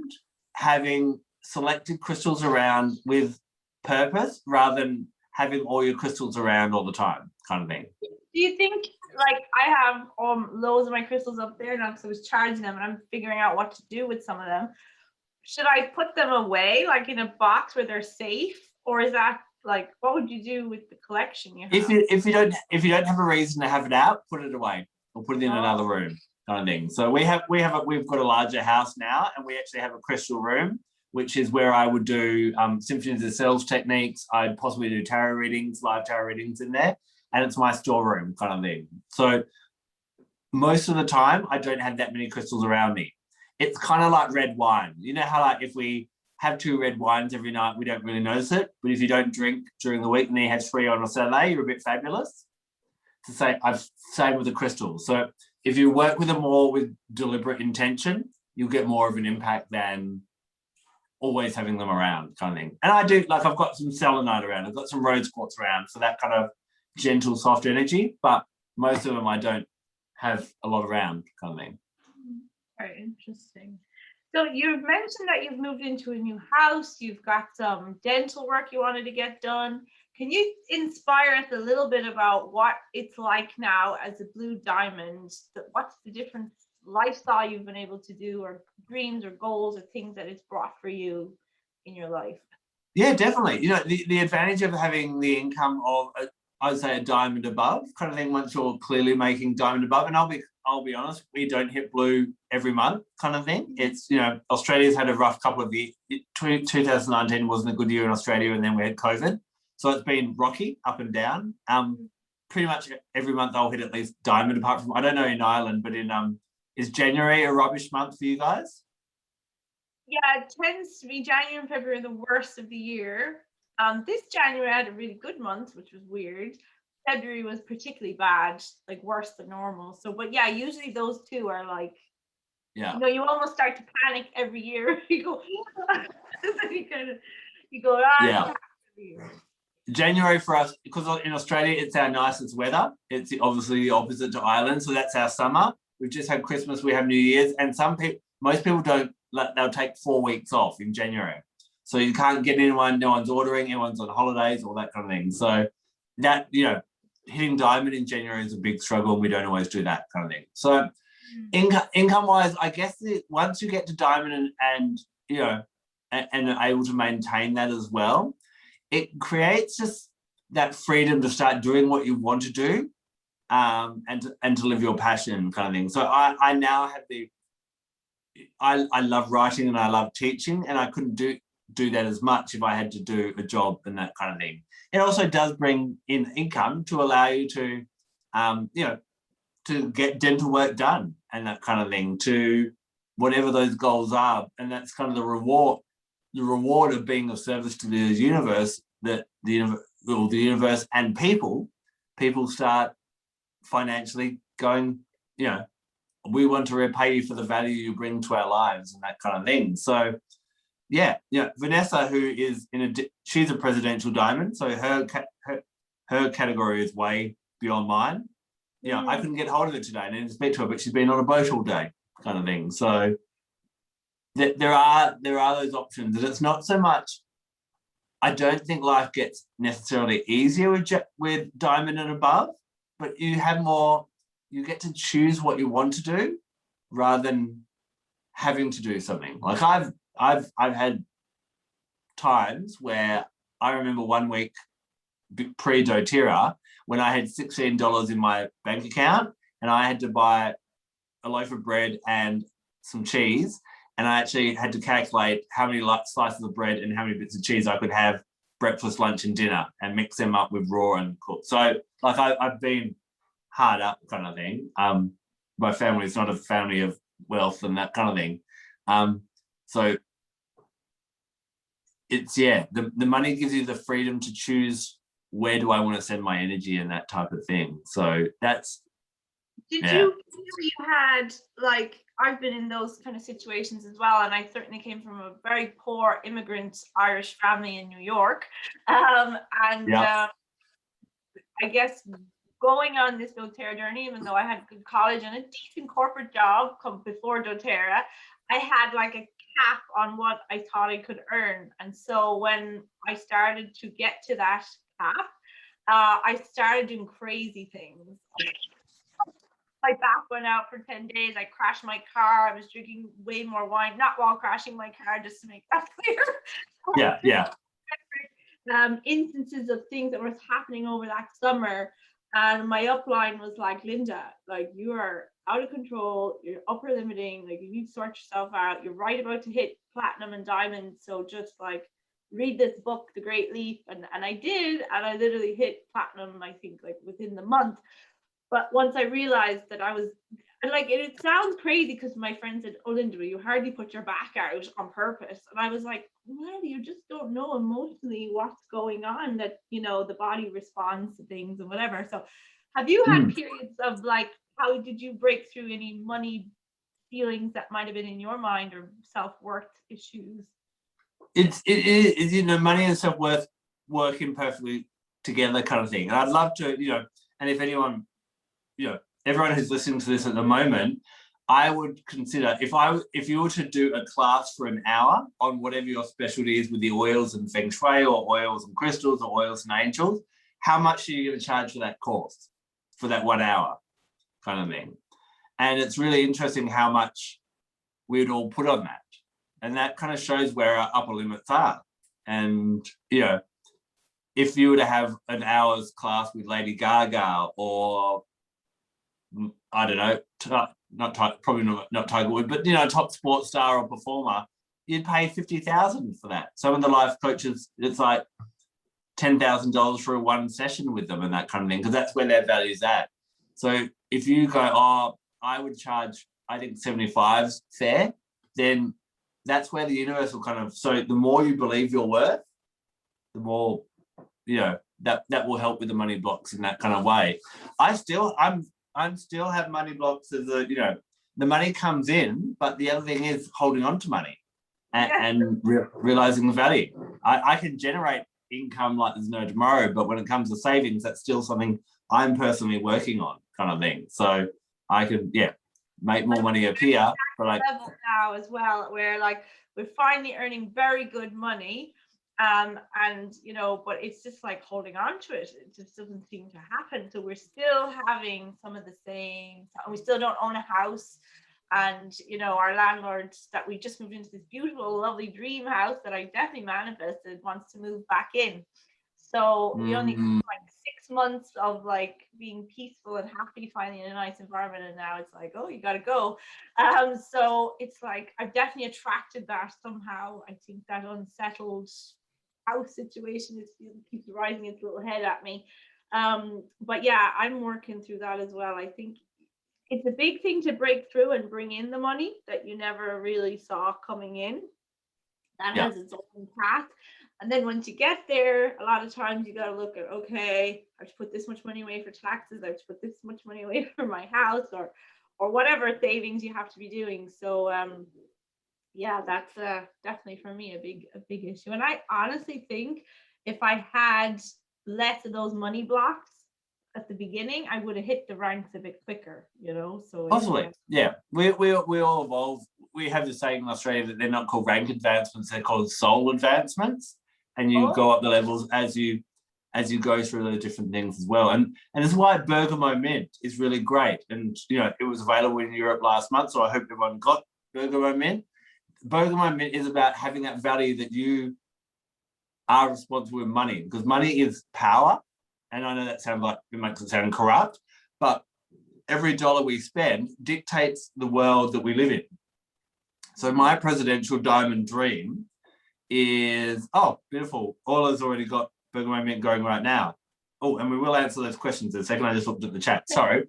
having selected crystals around with purpose rather than having all your crystals around all the time kind of thing. Do you think, like, I have loads of my crystals up there now because I was charging them and I'm figuring out what to do with some of them. Should I put them away, like in a box where they're safe, or is that like, what would you do with the collection you have? If you don't have a reason to have it out, put it away or put it in another room kind of thing. So we've got a larger house now, and we actually have a crystal room, which is where I would do symphonies of selves techniques. I'd possibly do tarot readings, live tarot readings in there, and it's my storeroom kind of thing. So most of the time, I don't have that many crystals around me. It's kind of like red wine. You know how, like, if we have 2 red wines every night, we don't really notice it. But if you don't drink during the week and then you have 3 on a Saturday, you're a bit fabulous. To say, I've same with the crystals. So if you work with them more with deliberate intention, you'll get more of an impact than always having them around kind of thing. And I do, like, I've got some selenite around, I've got some rose quartz around, so that kind of gentle, soft energy, but most of them I don't have a lot around kind of thing. Very interesting. So you've mentioned that you've moved into a new house, you've got some dental work you wanted to get done. Can you inspire us a little bit about what it's like now as a blue diamond? What's the different lifestyle you've been able to do, or dreams or goals or things that it's brought for you in your life? Yeah, definitely. You know, the advantage of having the income of, I'd say, a diamond above kind of thing, once you're clearly making diamond above, and I'll be honest, we don't hit blue every month kind of thing. It's, you know, Australia's had a rough couple of years. 2019 wasn't a good year in Australia, and then we had COVID. So it's been rocky up and down. Pretty much every month I'll hit at least diamond, apart from, I don't know in Ireland, but in is January a rubbish month for you guys? Yeah, it tends to be January and February the worst of the year. This January I had a really good month, which was weird. February was particularly bad, like worse than normal. So, but yeah, usually those two are like, yeah, you know, you almost start to panic every year. You go, yeah. January for us, because in Australia it's our nicest weather. It's obviously the opposite to Ireland, so that's our summer. We've just had Christmas, we have New Year's, and most people don't. They'll take 4 weeks off in January, so you can't get anyone. No one's ordering. Everyone's on holidays, all that kind of thing. So that, you know, hitting diamond in January is a big struggle, and we don't always do that kind of thing. So income wise, I guess once you get to diamond and you know, and are able to maintain that as well, it creates just that freedom to start doing what you want to do, and to live your passion kind of thing. So I now have I love writing and I love teaching, and I couldn't do that as much if I had to do a job and that kind of thing. It also does bring in income to allow you to, you know, to get dental work done and that kind of thing, to whatever those goals are. And that's kind of the reward of being of service to the universe, that the universe and people start financially going, you know, we want to repay you for the value you bring to our lives and that kind of thing. So yeah, Vanessa, who is she's a presidential diamond, so her category is way beyond mine. You know, I couldn't get hold of her today and didn't speak to her, but she's been on a boat all day kind of thing. So there are those options, and it's not so much, I don't think life gets necessarily easier with diamond and above, but you have more, you get to choose what you want to do rather than having to do something. Like I've had times where I remember one week pre-doTERRA when I had $16 in my bank account and I had to buy a loaf of bread and some cheese, and I actually had to calculate how many slices of bread and how many bits of cheese I could have breakfast, lunch and dinner, and mix them up with raw and cooked. So like I've been hard up kind of thing. my family is not a family of wealth and that kind of thing. So it's, yeah, the money gives you the freedom to choose where do I want to send my energy and that type of thing. So that's, Did you feel you had, like, I've been in those kind of situations as well, and I certainly came from a very poor immigrant Irish family in New York. I guess going on this doTERRA journey, even though I had good college and a decent corporate job before doTERRA, I had like a cap on what I thought I could earn. And so when I started to get to that cap, I started doing crazy things. My back went out for 10 days. I crashed my car. I was drinking way more wine, not while crashing my car, just to make that clear. Yeah. Instances of things that were happening over that summer. And my upline was like, Linda, like, you are out of control. You're upper limiting. Like, you need to sort yourself out. You're right about to hit platinum and diamond. So just like read this book, The Great Leap. And I did. And I literally hit platinum, I think, like within the month. But once I realized that I was, and like, it sounds crazy because my friend said, oh, Linda, you hardly put your back out on purpose. And I was like, well, you just don't know emotionally what's going on, that, you know, the body responds to things and whatever. So have you had periods of like, how did you break through any money feelings that might have been in your mind, or self-worth issues? It is, you know, money and self-worth working perfectly together kind of thing. And I'd love to, you know, and if anyone, you know, everyone who's listening to this at the moment, I would consider, if you were to do a class for an hour on whatever your specialty is with the oils and feng shui, or oils and crystals, or oils and angels, how much are you going to charge for that course, for that 1 hour kind of thing? And it's really interesting how much we'd all put on that. And that kind of shows where our upper limits are. And, you know, if you were to have an hour's class with Lady Gaga, or I don't know, probably not Tiger Woods, but, you know, top sports star or performer, you'd pay $50,000 for that. Some of the life coaches, it's like $10,000 for one session with them and that kind of thing, because that's where their value's at. So if you go, oh, I would charge, I think 75's fair, then that's where the universe will kind of, so the more you believe your worth, the more, you know, that will help with the money blocks in that kind of way. I'm still have money blocks as a, you know, the money comes in, but the other thing is holding on to money and realizing the value. I can generate income like there's no tomorrow, but when it comes to savings, that's still something I'm personally working on, kind of thing. So I can, make more money appear, but like level now as well, where like we're finally earning very good money. And you know, but it's just like holding on to it. It just doesn't seem to happen. So we're still having some of the same, we still don't own a house. And you know, our landlord that we just moved into this beautiful, lovely dream house that I definitely manifested wants to move back in. So we only like 6 months of like being peaceful and happy, finding a nice environment, and now it's like, oh, you got to go. So it's like I've definitely attracted that somehow. I think that unsettled house situation keeps rising its little head at me. But yeah, I'm working through that as well. I think it's a big thing to break through and bring in the money that you never really saw coming in. That has its own path. And then once you get there, a lot of times you got to look at, okay, I have to put this much money away for taxes. I have to put this much money away for my house, or whatever savings you have to be doing. So yeah, that's definitely for me a big issue. And I honestly think if I had less of those money blocks at the beginning, I would have hit the ranks a bit quicker, you know. So possibly, yeah. We all evolve. We have the saying in Australia that they're not called rank advancements; they're called soul advancements. And you go up the levels as you go through those different things as well. And that's why Bergamo Mint is really great. And you know, it was available in Europe last month, so I hope everyone got Bergamo Mint. Bergamo Mint is about having that value that you are responsible with money, because money is power. And I know that sounds like, it makes it sound corrupt, but every dollar we spend dictates the world that we live in. So my presidential diamond dream is, oh, beautiful. Ola's already got Bergamo Mint going right now. Oh, and we will answer those questions in a second. I just looked at the chat. Sorry.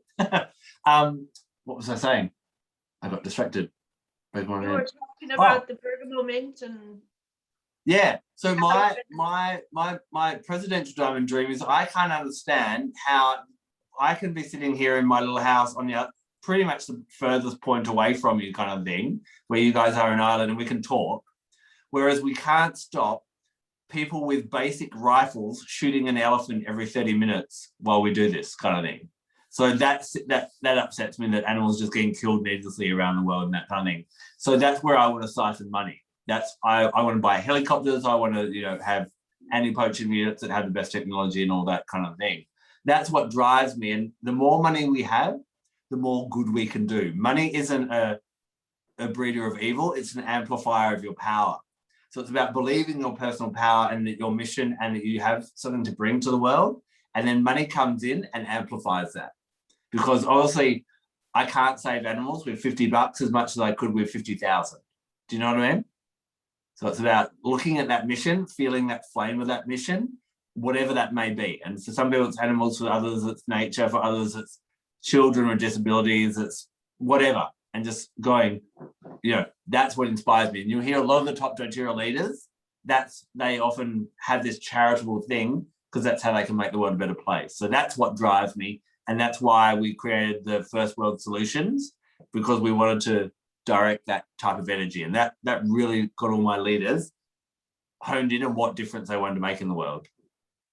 What was I saying? I got distracted. You were talking about the bergamot mint and yeah. So my presidential diamond dream is I can't understand how I can be sitting here in my little house on the pretty much the furthest point away from you kind of thing, where you guys are in Ireland and we can talk, whereas we can't stop people with basic rifles shooting an elephant every 30 minutes while we do this kind of thing. So that upsets me, that animals just getting killed needlessly around the world and that kind of thing. So that's where I want to siphon money. I want to buy helicopters. I want to, have anti-poaching units that have the best technology and all that kind of thing. That's what drives me. And the more money we have, the more good we can do. Money isn't a breeder of evil. It's an amplifier of your power. So it's about believing your personal power and that your mission and that you have something to bring to the world. And then money comes in and amplifies that. Because obviously I can't save animals with $50 as much as I could with 50,000. Do you know what I mean? So it's about looking at that mission, feeling that flame of that mission, whatever that may be. And for some people it's animals, for others it's nature, for others it's children with disabilities, it's whatever. And just going, that's what inspires me. And you'll hear a lot of the top doTERRA leaders, they often have this charitable thing because that's how they can make the world a better place. So that's what drives me. And that's why we created the First World Solutions, because we wanted to direct that type of energy. And that really got all my leaders honed in on what difference they wanted to make in the world.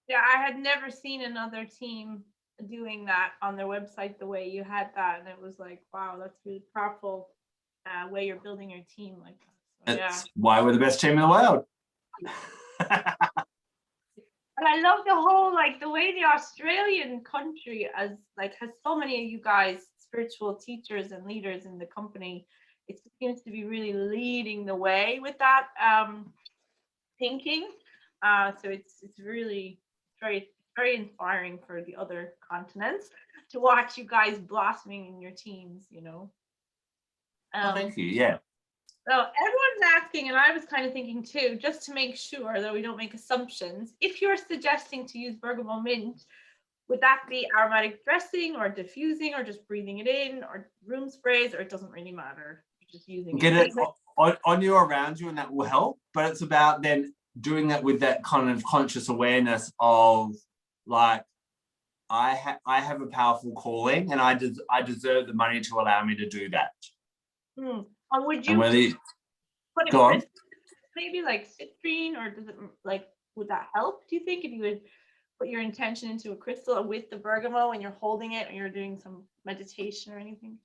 Yeah, I had never seen another team doing that on their website the way you had that. And it was like, wow, that's really powerful way you're building your team like that. So, that's why we're the best team in the world. And I love the whole, the way the Australian country has so many of you guys, spiritual teachers and leaders in the company. It seems to be really leading the way with that thinking. So it's really very, very inspiring for the other continents to watch you guys blossoming in your teams, Thank you. Yeah. So everyone's asking, and I was kind of thinking too, just to make sure that we don't make assumptions, if you're suggesting to use bergamot mint, would that be aromatic dressing or diffusing or just breathing it in or room sprays, or it doesn't really matter? Just using it on you, around you, and that will help. But it's about then doing that with that kind of conscious awareness of I have a powerful calling and I deserve the money to allow me to do that. And would you put a maybe like citrine, or does it would that help? Do you think if you would put your intention into a crystal with the bergamot and you're holding it and you're doing some meditation or anything?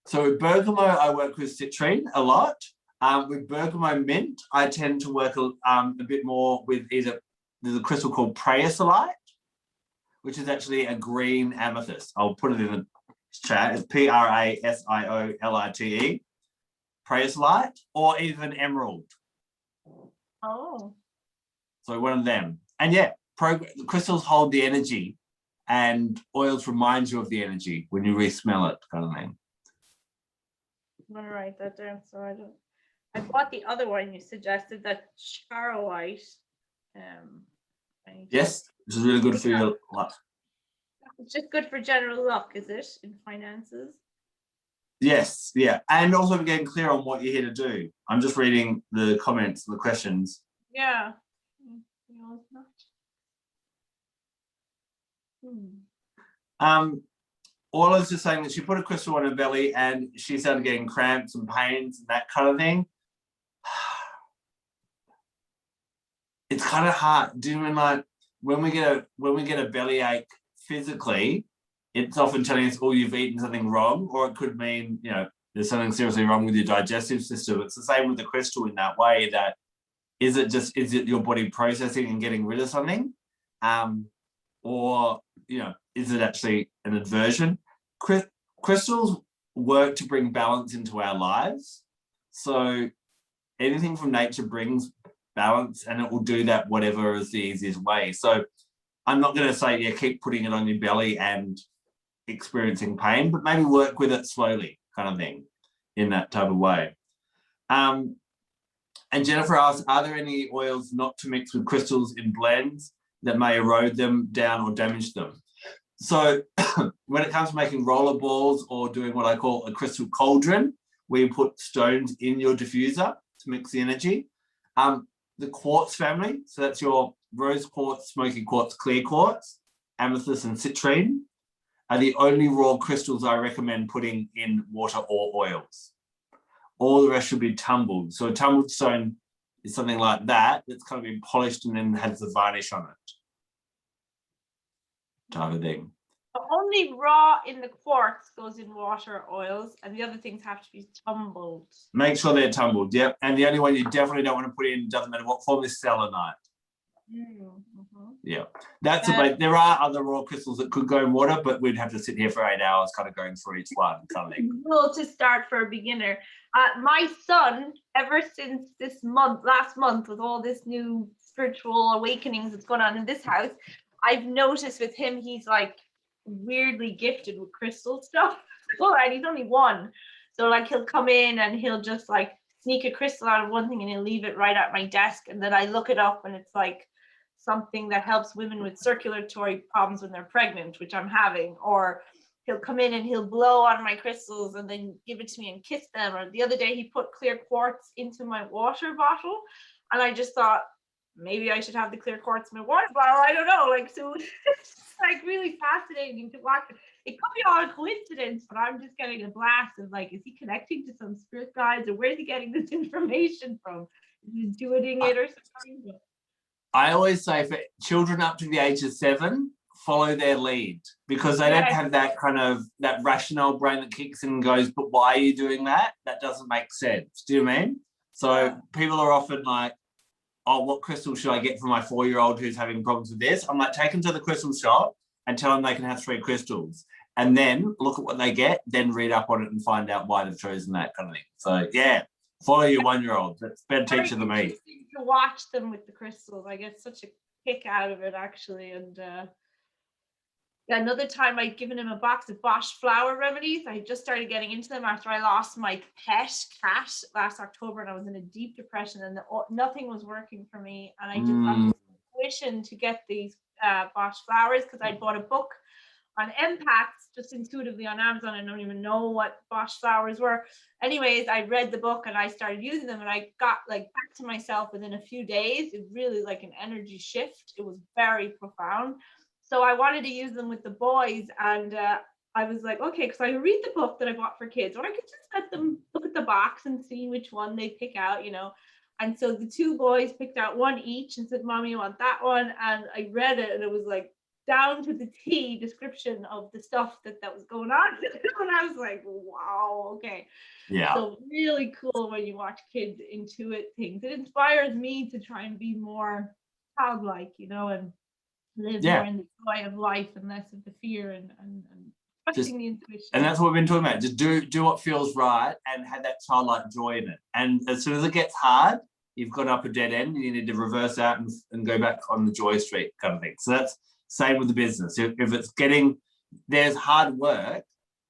So with bergamot, I work with citrine a lot. With bergamot mint, I tend to work a bit more with there's a crystal called prayosolite, which is actually a green amethyst. I'll put it in the chat. It's Prasiolite, prayosolite, or even emerald. Oh. So one of them. And yeah, crystals hold the energy, and oils remind you of the energy when you re-smell it, kind of thing. I'm gonna write that down so I don't. I bought the other one you suggested, that charoite. Yes, this is really good for your luck. It's just good for general luck, is it, in finances? Yes, yeah. And also getting clear on what you're here to do. I'm just reading the comments, the questions. Yeah. Orla's just saying that she put a crystal on her belly and she started getting cramps and pains and that kind of thing. It's kind of hard. Do you mean when we get a bellyache physically, it's often telling us, oh, you've eaten something wrong, or it could mean, there's something seriously wrong with your digestive system. It's the same with the crystal in that way, that is it your body processing and getting rid of something? Or, is it actually an aversion? Crystals work to bring balance into our lives. So anything from nature brings balance, and it will do that whatever is the easiest way. So I'm not going to say, keep putting it on your belly and experiencing pain, but maybe work with it slowly, kind of thing, in that type of way. And Jennifer asks, are there any oils not to mix with crystals in blends that may erode them down or damage them? So when it comes to making roller balls or doing what I call a crystal cauldron, where you put stones in your diffuser to mix the energy, the quartz family, so that's your rose quartz, smoky quartz, clear quartz, amethyst and citrine, are the only raw crystals I recommend putting in water or oils. All the rest should be tumbled. So a tumbled stone is something like that, that's kind of been polished and then has the varnish on it. Type of thing. Only raw in the quartz goes in water or oils, and the other things have to be tumbled. Make sure they're tumbled, yep. And the only one you definitely don't want to put in, doesn't matter what form, is selenite. Yeah, that's about. There are other raw crystals that could go in water, but we'd have to sit here for 8 hours kind of going through each one. Well, to start for a beginner, my son, ever since last month, with all this new spiritual awakenings that's going on in this house, I've noticed with him, he's like weirdly gifted with crystal stuff. And he's only 1, so like he'll come in and he'll just like sneak a crystal out of one thing and he'll leave it right at my desk, and then I look it up and it's like something that helps women with circulatory problems when they're pregnant, which I'm having. Or he'll come in and he'll blow on my crystals and then give it to me and kiss them. Or the other day he put clear quartz into my water bottle, and I just thought maybe I should have the clear quartz in my water bottle. I don't know, like, so it's like really fascinating to watch. It could be all a coincidence, but I'm just getting a blast of like, is he connecting to some spirit guides, or where's he getting this information from? Is he intuiting it or something? I always say for children up to the age of 7, follow their lead, because they don't have that kind of that rational brain that kicks in and goes, but why are you doing that? That doesn't make sense. Do you mean? So people are often like, oh, what crystal should I get for my 4-year-old who's having problems with this? I'm like, take them to the crystal shop and tell them they can have 3 crystals, and then look at what they get, then read up on it and find out why they've chosen that kind of thing. So yeah, follow your 1-year-old. That's a better teacher than me. To watch them with the crystals, I get such a kick out of it, actually. And another time I'd given him a box of Bosch flower remedies. I just started getting into them after I lost my pet cat last October, and I was in a deep depression, and nothing was working for me. And I just got intuition to get these Bosch flowers, because I bought a book on empaths just intuitively on Amazon. I don't even know what Bosch flowers were. Anyways, I read the book and I started using them, and I got like back to myself within a few days. It really like an energy shift. It was very profound. So I wanted to use them with the boys, and I was like, okay, because I read the book that I bought for kids, or I could just let them look at the box and see which one they pick out, you know. And so the 2 boys picked out one each and said, Mommy, you want that one? And I read it, and it was like down to the T description of the stuff that was going on. And I was like, wow, okay. Yeah. So really cool when you watch kids intuit things. It inspires me to try and be more childlike, you know, and live more in the joy of life and less of the fear and trusting the intuition. And that's what we've been talking about. Just do what feels right and have that childlike joy in it. And as soon as it gets hard, you've gone up a dead end, you need to reverse out and go back on the joy street kind of thing. So that's same with the business. If it's there's hard work,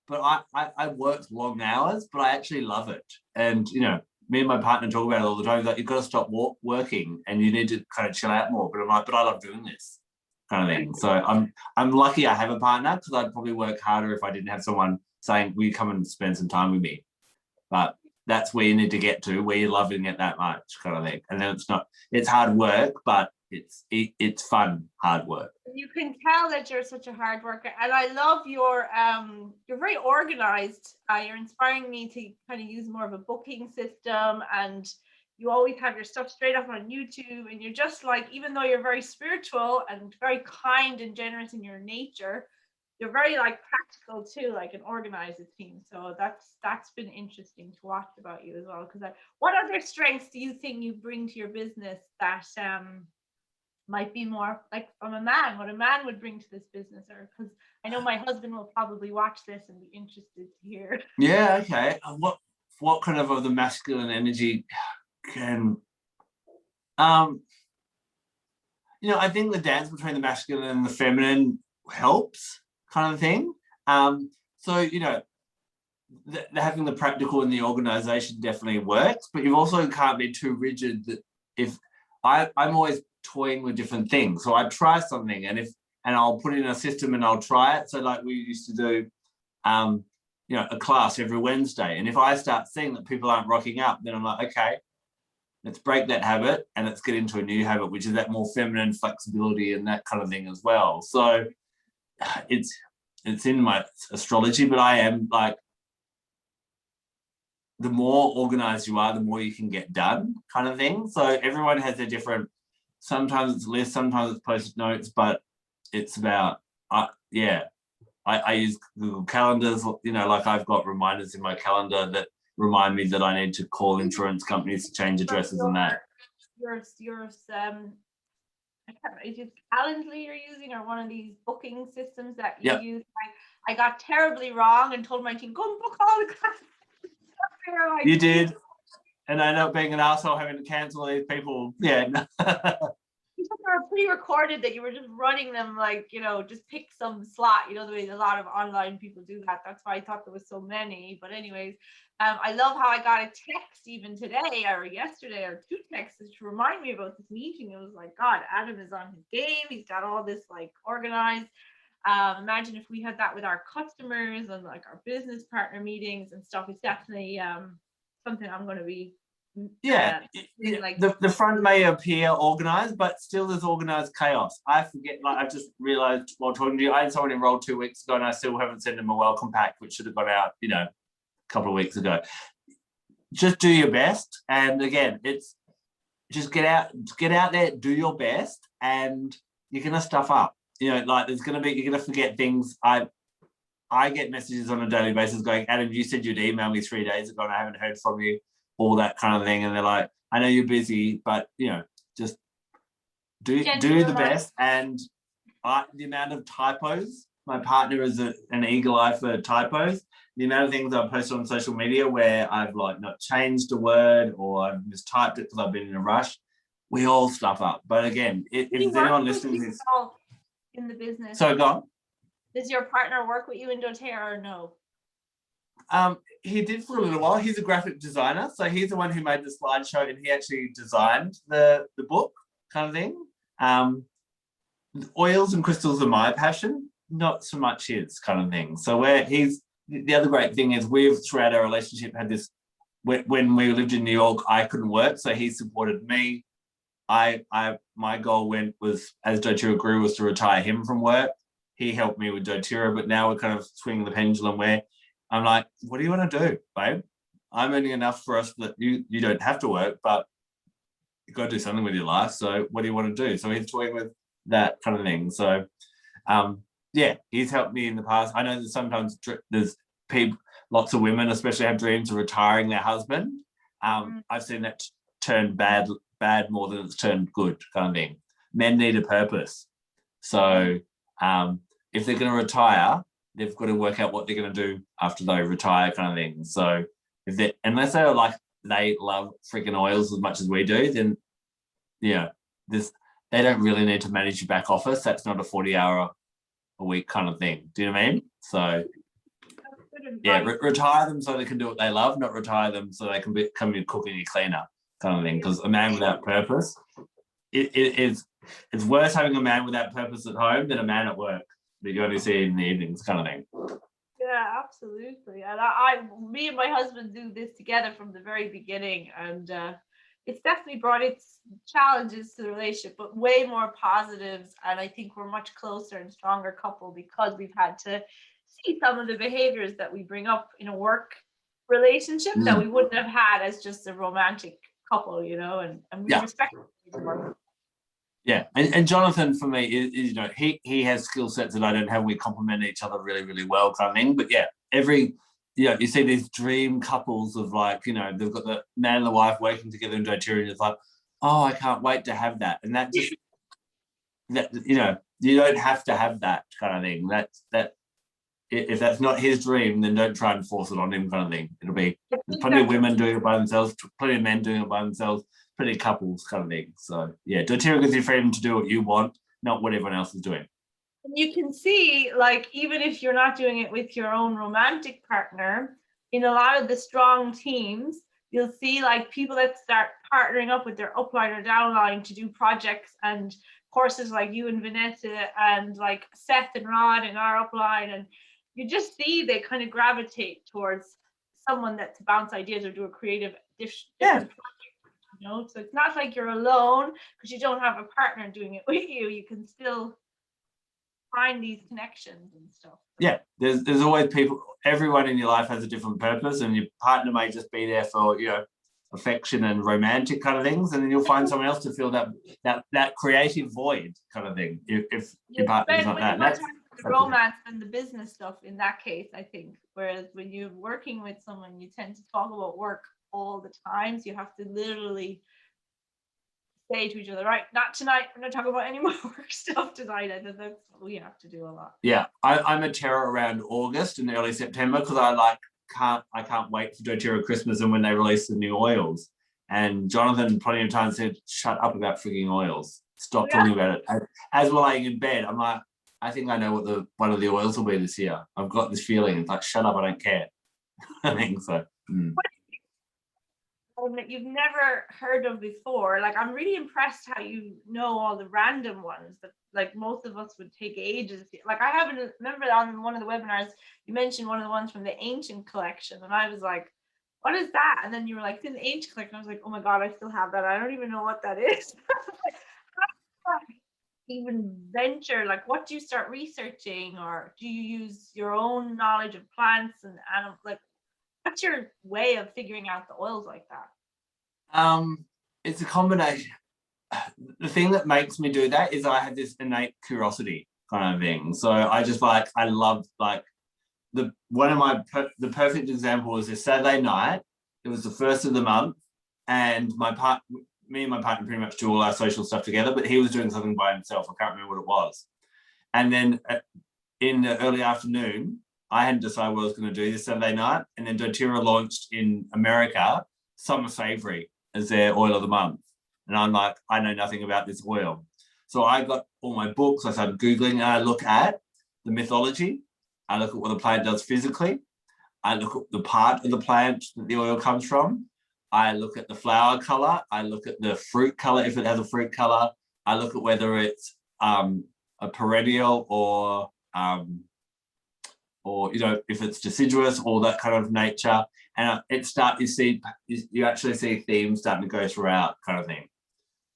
but I worked long hours, but I actually love it. And, you know, me and my partner talk about it all the time. Like, you've got to stop working and you need to kind of chill out more. But I'm like, but I love doing this kind of thing. So I'm lucky I have a partner, because I'd probably work harder if I didn't have someone saying, will you come and spend some time with me? But that's where you need to get to, where you're loving it that much kind of thing. And then it's hard work, but it's fun, hard work. You can tell that you're such a hard worker, and I love you're very organized. You're inspiring me to kind of use more of a booking system, and you always have your stuff straight up on YouTube, and you're just like, even though you're very spiritual and very kind and generous in your nature, you're very like practical too, like, and organized, it seems. So that's been interesting to watch about you as well. Because what other strengths do you think you bring to your business that might be more like from a man, what a man would bring to this business? Or because I know my husband will probably watch this and be interested to hear. Yeah, okay. What kind of the masculine energy can you know, I think the dance between the masculine and the feminine helps kind of thing. So, you know, having the practical in the organization definitely works, but you also can't be too rigid. That if I'm always toying with different things, so I try something, and if and I'll put in a system and I'll try it. So like we used to do, a class every Wednesday. And if I start seeing that people aren't rocking up, then I'm like, okay, let's break that habit and let's get into a new habit, which is that more feminine flexibility and that kind of thing as well. So it's in my astrology, but I am like, the more organized you are, the more you can get done kind of thing. So everyone has their different, sometimes it's lists, sometimes it's post-it notes, but it's about, I use Google Calendars, like I've got reminders in my calendar that remind me that I need to call insurance companies to change addresses and that. I can't remember, is it Calendly you're using or one of these booking systems that you use? I got terribly wrong and told my team, go and book all the classes. You did. And I ended up being an asshole having to cancel these people. Yeah. You were pre-recorded that you were just running them like, just pick some slot, the way a lot of online people do that. That's why I thought there was so many. But anyways, I love how I got a text even today or yesterday or 2 texts to remind me about this meeting. It was like, God, Adam is on his game. He's got all this like organized. Imagine if we had that with our customers and like our business partner meetings and stuff. It's definitely something I'm going to be like the front may appear organized, but still there's organized chaos. I forget, like I've just realized while talking to you, I had someone enrolled 2 weeks ago and I still haven't sent them a welcome pack, which should have gone out a couple of weeks ago. Just do your best, and again, it's just get out there, do your best, and you're gonna stuff up. Like you're gonna forget things. I get messages on a daily basis going, Adam, you said you'd email me 3 days ago and I haven't heard from you, all that kind of thing. And they're like, I know you're busy, but just do the best. And the amount of typos, my partner is an eagle eye for typos. The amount of things I've posted on social media where I've like not changed a word or I've mistyped it because I've been in a rush, we all stuff up. But again, if there's anyone listening to this in the business. So go on. Does your partner work with you in doTERRA or no? He did for a little while. He's a graphic designer, so he's the one who made the slideshow, and he actually designed the book kind of thing. Oils and crystals are my passion, not so much his kind of thing. So the other great thing is we've throughout our relationship had this. When we lived in New York, I couldn't work, so he supported me. My goal was as doTERRA grew was to retire him from work. He helped me with doTERRA, but now we're kind of swinging the pendulum where I'm like, what do you want to do, babe? I'm earning enough for us that you don't have to work, but you've got to do something with your life. So what do you want to do? So he's toying with that kind of thing. So he's helped me in the past. I know that sometimes there's people, lots of women especially have dreams of retiring their husband. I've seen that turn bad more than it's turned good kind of thing. Men need a purpose. So if they're going to retire, they've got to work out what they're going to do after they retire kind of thing. So unless they're like, they love freaking oils as much as we do, then they don't really need to manage your back office. That's not a 40-hour a week kind of thing. Do you know what I mean? So retire them so they can do what they love, not retire them so they can become your cook and your cleaner kind of thing. Because a man without purpose, it's worse having a man without purpose at home than a man at work that you only see in the evenings kind of thing. Yeah, absolutely. And me and my husband do this together from the very beginning, and it's definitely brought its challenges to the relationship, but way more positives. And I think we're much closer and stronger couple because we've had to see some of the behaviors that we bring up in a work relationship that we wouldn't have had as just a romantic couple, and we respect each other. Yeah, and Jonathan for me is he has skill sets that I don't have. We complement each other really, really well kind of thing. But you see these dream couples of like, they've got the man and the wife working together in doTERRA, and it's like, oh, I can't wait to have that. And that just you don't have to have that kind of thing. That if that's not his dream, then don't try and force it on him kind of thing. It'll be there's plenty of women doing it by themselves, plenty of men doing it by themselves, plenty of couples kind of thing. So doTERRA gives you freedom to do what you want, not what everyone else is doing. You can see, like, even if you're not doing it with your own romantic partner, in a lot of the strong teams, you'll see like people that start partnering up with their upline or downline to do projects and courses like you and Vanessa and like Seth and Rod in our upline, and you just see they kind of gravitate towards someone that to bounce ideas or do a creative different project, you know. So it's not like you're alone because you don't have a partner doing it with you. You can still find these connections and stuff. Yeah, there's always people. Everyone in your life has a different purpose, and your partner may just be there for, you know, affection and romantic kind of things, and then you'll find someone else to fill that creative void kind of thing. If your partner's not that, that's the romance and the business stuff in that case, I think. Whereas when you're working with someone, you tend to talk about work all the time, so you have to literally say to each other, right, not tonight, we're not talking about any more work stuff tonight. I think that's what we have to do a lot. Yeah, I'm a terror around August and early September because I can't wait for doTERRA Christmas and when they release the new oils. And Jonathan plenty of times said, shut up about freaking oils. Stop talking about it. As we're laying in bed, I'm like, I think I know what one of the oils will be this year. I've got this feeling. It's like, shut up, I don't care. I think so. That you've never heard of before. Like, I'm really impressed how you know all the random ones that like most of us would take ages. Like, I haven't remember on one of the webinars you mentioned one of the ones from the ancient collection, and I was like, what is that? And then you were like, it's in the ancient collection. I was like, oh my god, I still have that. I don't even know what that is. Even venture, like, what do you start researching, or do you use your own knowledge of plants and animals? Like, what's your way of figuring out the oils like that? It's a combination. The thing that makes me do that is I have this innate curiosity kind of thing. So I just like, I love like the perfect example was this Saturday night. It was the first of the month, and me and my partner pretty much do all our social stuff together, but he was doing something by himself. I can't remember what it was. And then in the early afternoon, I hadn't decided what I was going to do this Saturday night. And then doTERRA launched in America Summer Savory as their oil of the month. And I'm like, I know nothing about this oil. So I got all my books. I started Googling, and I look at the mythology. I look at what the plant does physically. I look at the part of the plant that the oil comes from. I look at the flower color. I look at the fruit color, if it has a fruit color. I look at whether it's a perennial or you know, if it's deciduous or that kind of nature. And you actually see themes starting to go throughout kind of thing.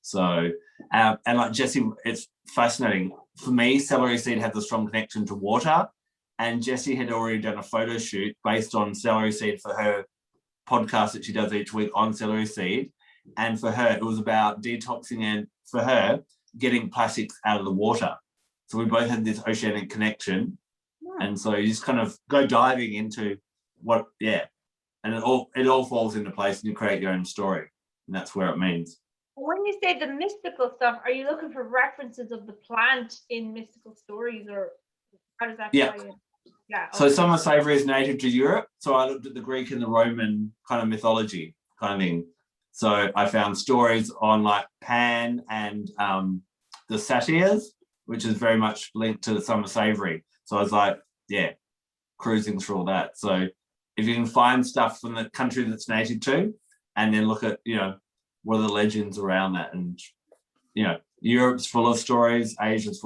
So, and like Jessie, it's fascinating. For me, celery seed has a strong connection to water. And Jessie had already done a photo shoot based on celery seed for her podcast that she does each week on celery seed. And for her, it was about detoxing and for her, getting plastics out of the water. So we both had this oceanic connection. And so you just kind of go diving into and it all falls into place and you create your own story. And that's where it means. When you say the mystical stuff, are you looking for references of the plant in mystical stories, or how does that play in? Yeah. Okay. So Summer Savory is native to Europe. So I looked at the Greek and the Roman kind of mythology kind of thing. So I found stories on like Pan and the satyrs, which is very much linked to the Summer Savory. So I was like, cruising through all that. So if you can find stuff from the country that's native to, and then look at, you know, what are the legends around that. And, you know, Europe's full of stories, Asia's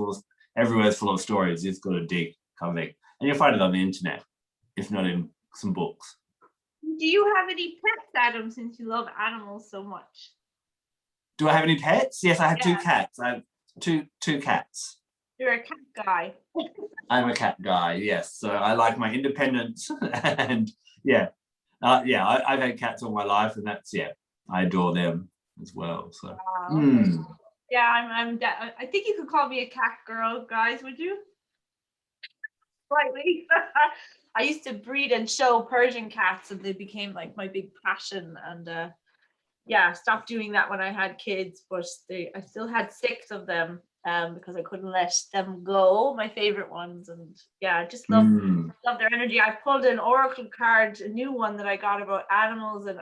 everywhere's full of stories. You've got to dig kind of thing. And you'll find it on the internet, if not in some books. Do you have any pets, Adam, since you love animals so much? Do I have any pets? Yes, I have two cats. I have two cats. You're a cat guy. I'm a cat guy, yes. So I like my independence and I've had cats all my life, and that's, I adore them as well. So, wow. Yeah, I think you could call me a cat girl, guys, would you? Slightly. I used to breed and show Persian cats, and they became like my big passion. And stopped doing that when I had kids, but I still had 6 of them because I couldn't let them go, my favorite ones. And I just love their energy. I pulled an oracle card, a new one that I got about animals and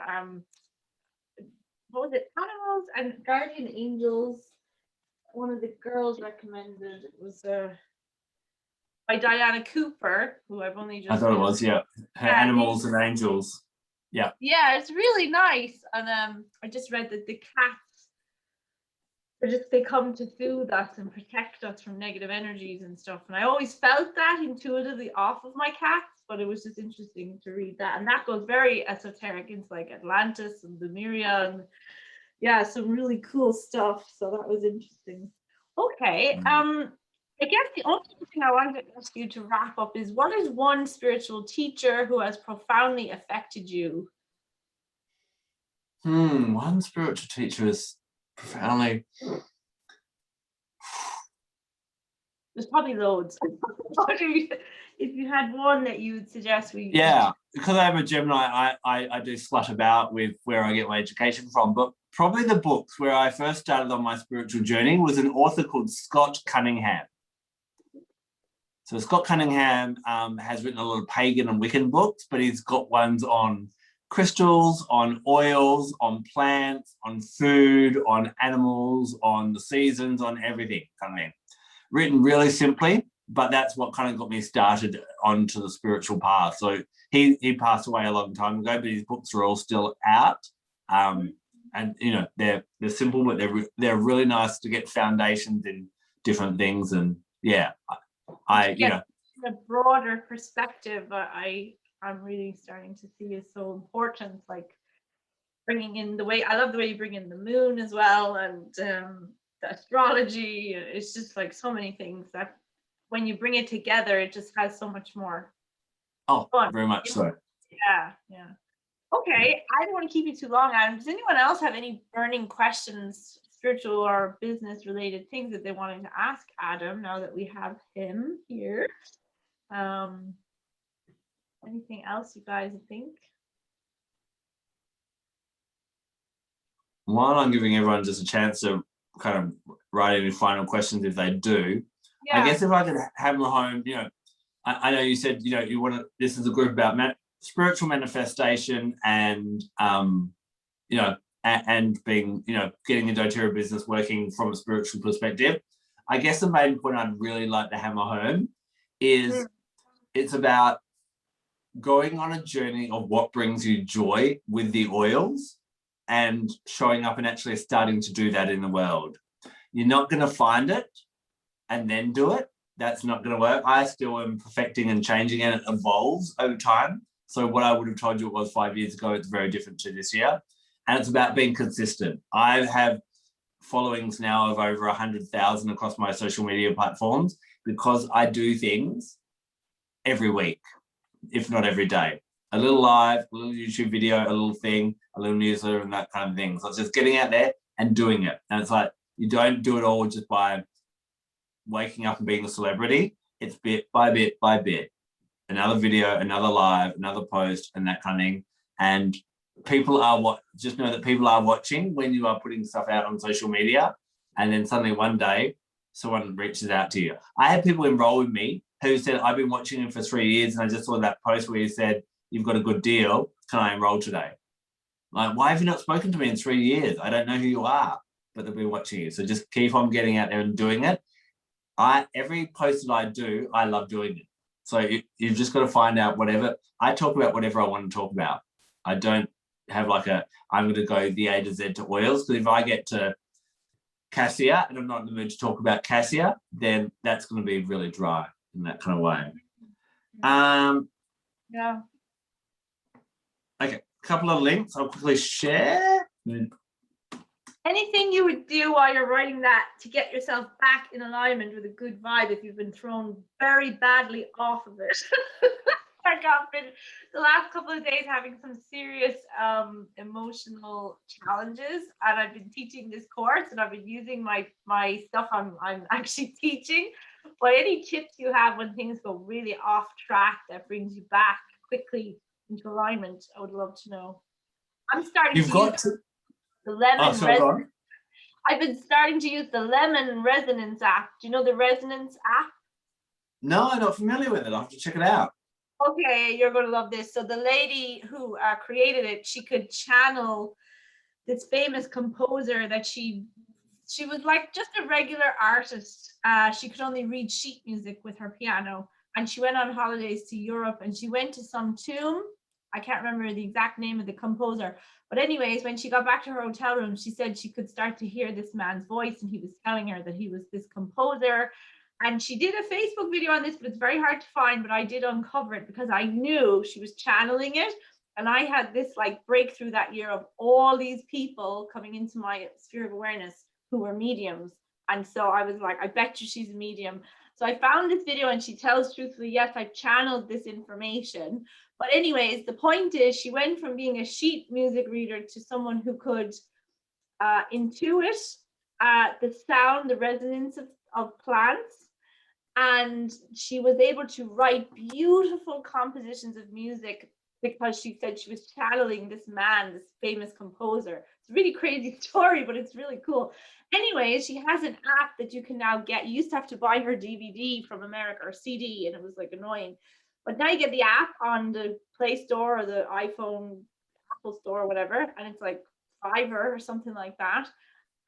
what was it? Animals and guardian angels. One of the girls recommended it was by Diana Cooper, who I've only just. I thought it was, her Animals and Angels. Yeah. Yeah, it's really nice. And I just read that the cats or just they come to soothe us and protect us from negative energies and stuff. And I always felt that intuitively off of my cats, but it was just interesting to read that. And that goes very esoteric into like Atlantis and Lemuria and yeah, some really cool stuff. So that was interesting. Okay. I guess the only thing I wanted to ask you to wrap up is, what is one spiritual teacher who has profoundly affected you? One spiritual teacher is profoundly. There's probably loads. If you had one that you would suggest we... Yeah, because I'm a Gemini, I do slut about with where I get my education from, but probably the books where I first started on my spiritual journey was an author called Scott Cunningham. So Scott Cunningham has written a lot of pagan and Wiccan books, but he's got ones on crystals, on oils, on plants, on food, on animals, on the seasons, on everything, kind of thing. Written really simply, but that's what kind of got me started onto the spiritual path. So he passed away a long time ago, but his books are all still out. And you know, they're simple, but they're really nice to get foundations in different things. And yeah, you know, a broader perspective, I'm really starting to see is so important. Like bringing in the way, I love the way you bring in the moon as well, and the astrology. It's just like so many things that when you bring it together, it just has so much more fun. Very much so. Yeah. Okay, I don't want to keep you too long, Adam. Does anyone else have any burning questions, spiritual or business related things that they wanted to ask Adam now that we have him here? Anything else you guys think? While I'm giving everyone just a chance to kind of write any final questions if they do, I guess if I could hammer home, you know, I know you said, you know, you want to, this is a group about spiritual manifestation and, you know, and being, you know, getting into doTERRA business, working from a spiritual perspective. I guess the main point I'd really like to hammer home is it's about going on a journey of what brings you joy with the oils and showing up and actually starting to do that in the world. You're not going to find it and then do it. That's not going to work. I still am perfecting and changing, and it evolves over time. So what I would have told you it was 5 years ago, it's very different to this year. And it's about being consistent. I have followings now of over 100,000 across my social media platforms because I do things every week, if not every day. A little live, a little YouTube video, a little thing, a little newsletter, and that kind of thing. So it's just getting out there and doing it. And it's like, you don't do it all just by waking up and being a celebrity. It's bit by bit by bit. Another video, another live, another post, and that kind of thing. And people are just know that people are watching when you are putting stuff out on social media. And then suddenly one day, someone reaches out to you. I had people enroll with me who said, I've been watching him for 3 years and I just saw that post where you said, you've got a good deal. Can I enroll today? Like, why have you not spoken to me in 3 years? I don't know who you are, but they've been watching you. So just keep on getting out there and doing it. Every post that I do, I love doing it. So you've just got to find out whatever. I talk about whatever I want to talk about. I don't have like I'm going to go the A to Z to oils, because if I get to cassia and I'm not in the mood to talk about cassia, then that's going to be really dry in that kind of way. Yeah. Okay, a couple of links I'll quickly share. Anything you would do while you're writing that to get yourself back in alignment with a good vibe if you've been thrown very badly off of it? Like I've been the last couple of days having some serious emotional challenges, and I've been teaching this course and I've been using my stuff I'm actually teaching. But any tips you have when things go really off track that brings you back quickly into alignment, I would love to know. I'm starting to use the lemon resonance. I've been starting to use the lemon resonance app. Do you know the resonance app? No, I'm not familiar with it. I'll have to check it out. Okay, you're going to love this. So the lady who created it, she could channel this famous composer that she was like just a regular artist. She could only read sheet music with her piano, and she went on holidays to Europe, and she went to some tomb I can't remember the exact name of the composer. But anyways, when she got back to her hotel room, she said she could start to hear this man's voice, and he was telling her that he was this composer. And she did a Facebook video on this, but it's very hard to find, but I did uncover it because I knew she was channeling it. And I had this like breakthrough that year of all these people coming into my sphere of awareness who were mediums. And so I was like, I bet you she's a medium. So I found this video, and she tells truthfully, yes, I channeled this information. But anyways, the point is she went from being a sheet music reader to someone who could intuit the sound, the resonance of plants. And she was able to write beautiful compositions of music because she said she was channeling this man, this famous composer. It's a really crazy story, but it's really cool. Anyways, she has an app that you can now get. You used to have to buy her DVD from America or CD, and it was like annoying. But now you get the app on the Play Store or the iPhone, Apple Store or whatever, and it's like $5 or something like that.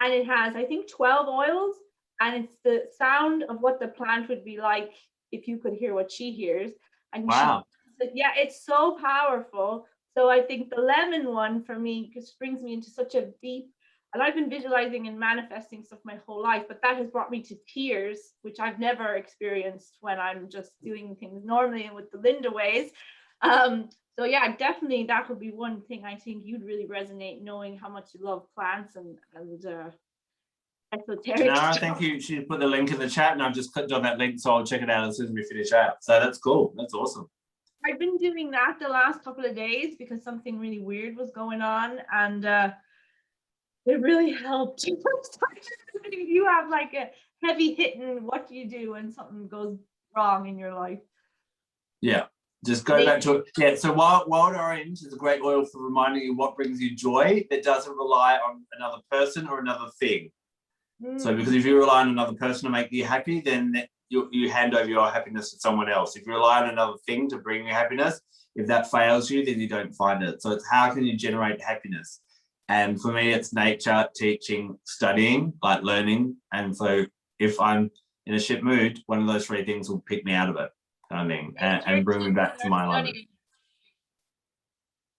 And it has, I think, 12 oils, and it's the sound of what the plant would be like if you could hear what she hears. And Wow. she said, yeah, it's so powerful. So I think the lemon one for me just brings me into such a deep, and I've been visualizing and manifesting stuff my whole life, but that has brought me to tears, which I've never experienced when I'm just doing things normally and with the Linda ways. So yeah, definitely that would be one thing I think you'd really resonate, knowing how much you love plants and esoteric Janara, stuff. thank you. She put the link in the chat, and I've just clicked on that link, so I'll check it out as soon as we finish out. So that's cool. That's awesome. I've been doing that the last couple of days because something really weird was going on, and it really helped. If you have like a heavy hitting, what do you do when something goes wrong in your life? Yeah, just go back to it. Yeah, so wild orange is a great oil for reminding you what brings you joy that doesn't rely on another person or another thing. So because if you rely on another person to make you happy, then you hand over your happiness to someone else. If you rely on another thing to bring you happiness, if that fails you, then you don't find it. So it's how can you generate happiness? And for me, it's nature, teaching, studying, like learning. And so if I'm in a shit mood, one of those three things will pick me out of it, kind of thing, and bring me back to my alignment.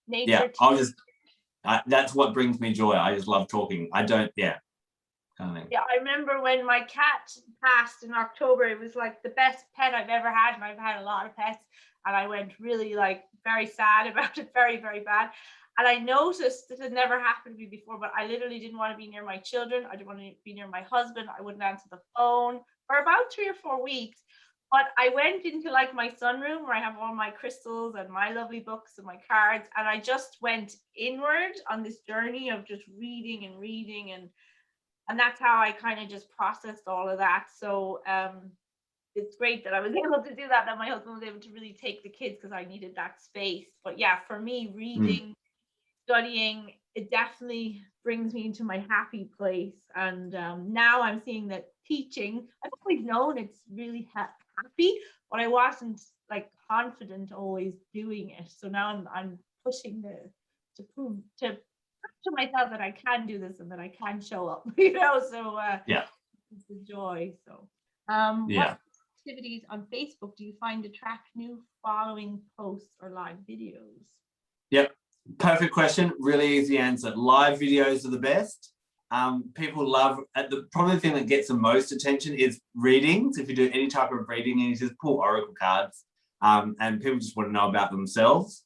Yeah, that's what brings me joy. I just love talking. Kind of thing. Yeah, I remember when my cat passed in October, it was like the best pet I've ever had, and I've had a lot of pets, and I went really like very sad about it, very, very bad. And I noticed this had never happened to me before, but I literally didn't want to be near my children. I didn't want to be near my husband. I wouldn't answer the phone for about 3 or 4 weeks. But I went into like my sunroom where I have all my crystals and my lovely books and my cards, and I just went inward on this journey of just reading and that's how I kind of just processed all of that. So it's great that I was able to do that my husband was able to really take the kids because I needed that space. But yeah, for me, reading, studying, it definitely brings me into my happy place. And now I'm seeing that teaching, I've always known it's really happy, but I wasn't like confident always doing it. So now I'm pushing to prove to myself that I can do this and that I can show up, so yeah, it's the joy. So what activities on Facebook do you find attract new following posts or live videos? Yep, perfect question. Really easy answer. Live videos are the best. People love, probably the thing that gets the most attention is readings. If you do any type of reading and you just pull oracle cards, and people just want to know about themselves.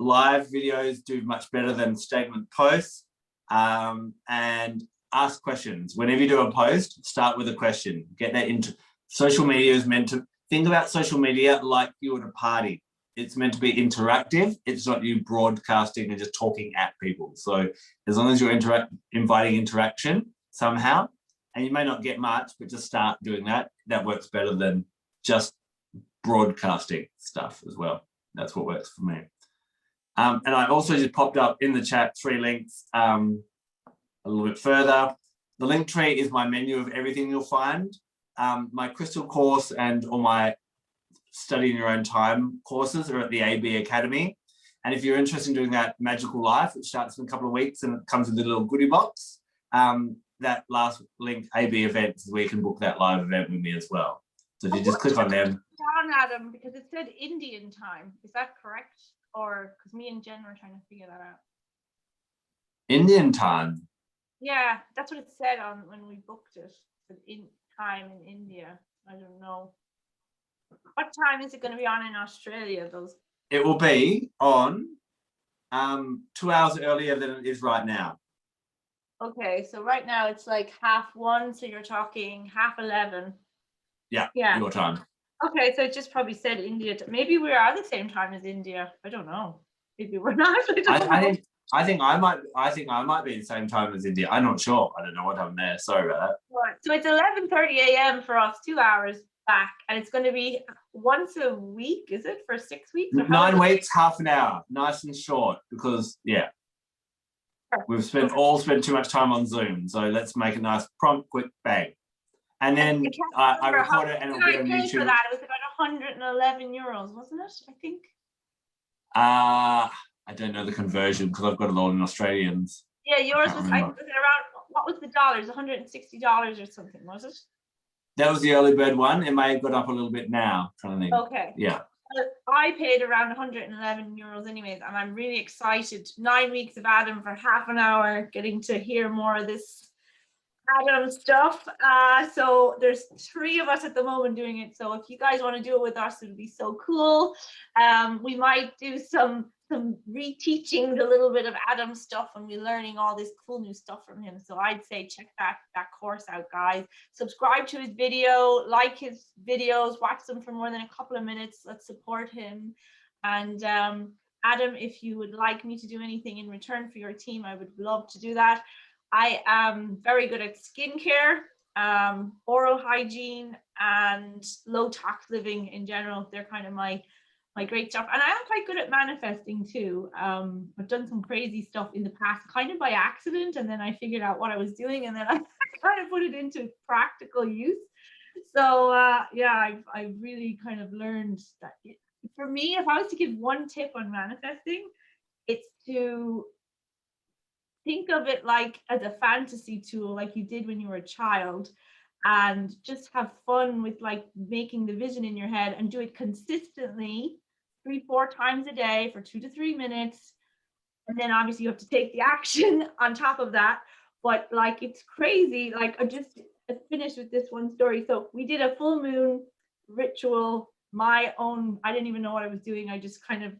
Live videos do much better than statement posts, and ask questions. Whenever you do a post, start with a question. Get that into social media is meant to think about social media like you're at a party. It's meant to be interactive. It's not you broadcasting and just talking at people. So as long as you're inviting interaction somehow, and you may not get much, but just start doing that. That works better than just broadcasting stuff as well. That's what works for me. And I also just popped up in the chat 3 links a little bit further. The link tree is my menu of everything you'll find. My crystal course and all my study in your own time courses are at the AB Academy. And if you're interested in doing that magical life, it starts in a couple of weeks and it comes with a little goodie box. That last link, AB events, is where you can book that live event with me as well. So if you just click on them. Down, Adam, because it said Indian time. Is that correct? or because me and Jen were trying to figure that out. Indian time. Yeah, that's what it said on when we booked it. In time in India. I don't know. What time is it going to be on in Australia? Those. It will be on 2 hours earlier than it is right now. Okay, so right now it's like 1:30, so you're talking 11:30. Yeah, your time. Okay, so it just probably said India. Maybe we are the same time as India. I don't know. Maybe we're not. I think I might be the same time as India. I'm not sure. I don't know what happened there. Sorry about that. Right. So it's 11:30 a.m. for us, 2 hours back, and it's going to be once a week. Is it for 6 weeks? Or 9 weeks, half an hour, nice and short. Because we've spent too much time on Zoom, so let's make a nice prompt, quick bang. And then I record it and it'll be on YouTube. For that, it was about 111 euros, wasn't it? I think. I don't know the conversion because I've got it all in Australians. Yeah, yours was around, what was the dollars? $160 or something, was it? That was the early bird one. It may have got up a little bit now. Trying to think. Okay. Yeah. I paid around 111 euros anyways, and I'm really excited. 9 weeks of Adam for half an hour, getting to hear more of this Adam stuff. So there's 3 of us at the moment doing it. So if you guys want to do it with us, it would be so cool. We might do some reteaching a little bit of Adam stuff and we're learning all this cool new stuff from him. So I'd say check that course out, guys. Subscribe to his video, like his videos, watch them for more than a couple of minutes. Let's support him. And Adam, if you would like me to do anything in return for your team, I would love to do that. I am very good at skincare, oral hygiene, and low tox living in general. They're kind of my great stuff. And I am quite good at manifesting too. I've done some crazy stuff in the past, kind of by accident, and then I figured out what I was doing, and then I kind of put it into practical use. So I've really kind of learned that for me, if I was to give one tip on manifesting, it's to think of it like as a fantasy tool, like you did when you were a child, and just have fun with like making the vision in your head and do it consistently 3-4 times a day for 2 to 3 minutes. And then obviously you have to take the action on top of that. But like, it's crazy. Like, I just finished with this one story. So we did a full moon ritual, my own. I didn't even know what I was doing. I just kind of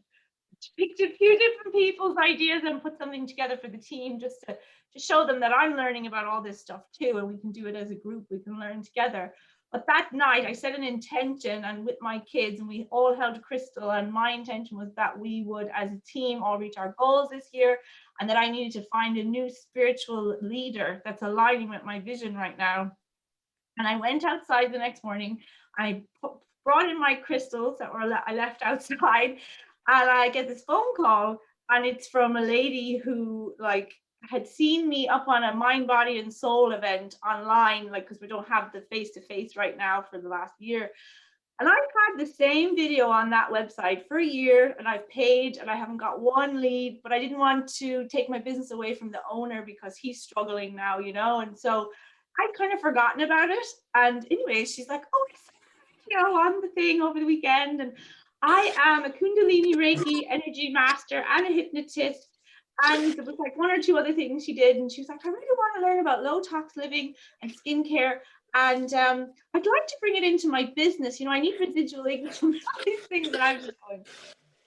picked a few different people's ideas and put something together for the team just to show them that I'm learning about all this stuff too, and we can do it as a group, we can learn together. But that night I set an intention, and with my kids, and we all held a crystal, and my intention was that we would as a team all reach our goals this year, and that I needed to find a new spiritual leader that's aligning with my vision right now. And I went outside the next morning, I brought in my crystals that I left outside, and I get this phone call, and it's from a lady who like had seen me up on a mind, body, and soul event online, like, because we don't have the face-to-face right now for the last year. And I've had the same video on that website for a year, and I've paid, and I haven't got one lead, but I didn't want to take my business away from the owner because he's struggling now, you know. And so I'd kind of forgotten about it. And anyway, she's like, oh, you know, on the thing over the weekend, and I am a Kundalini Reiki energy master and a hypnotist. And there was like 1 or 2 other things she did. And she was like, I really want to learn about low tox living and skincare. And I'd like to bring it into my business. You know, I need residual income, all these things that I'm just going,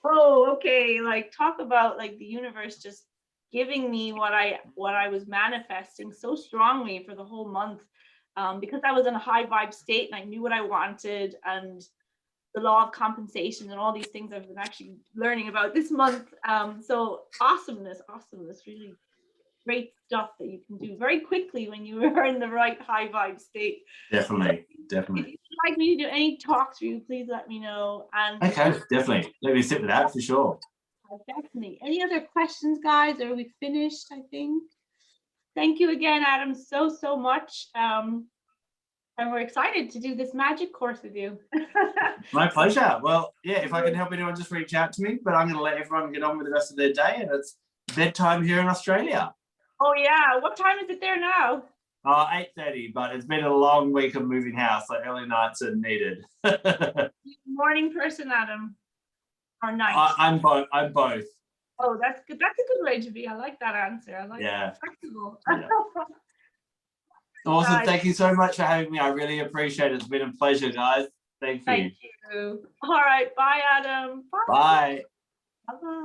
oh, okay. Like, talk about like the universe just giving me what I was manifesting so strongly for the whole month. Because I was in a high vibe state and I knew what I wanted, and the law of compensation and all these things I've been actually learning about this month. So awesomeness, really great stuff that you can do very quickly when you are in the right high vibe state. Definitely. If you'd like me to do any talks for you, please let me know. And okay, definitely. Let me sit with that for sure. Definitely. Any other questions, guys? Are we finished? I think. Thank you again, Adam, so much. And we're excited to do this magic course with you. My pleasure. Well, yeah, if I can help anyone, just reach out to me. But I'm going to let everyone get on with the rest of their day. And it's bedtime here in Australia. Oh, yeah. What time is it there now? 8:30, but it's been a long week of moving house, so early nights are needed. Morning person, Adam. or night? I'm both. I'm both. Oh, that's good. That's a good way to be. I like that answer. I like Yeah. that. Flexible. Yeah. Awesome. Right. Thank you so much for having me. I really appreciate it. It's been a pleasure, guys. Thank you. Thank you. All right. Bye, Adam. Bye. Bye. Bye.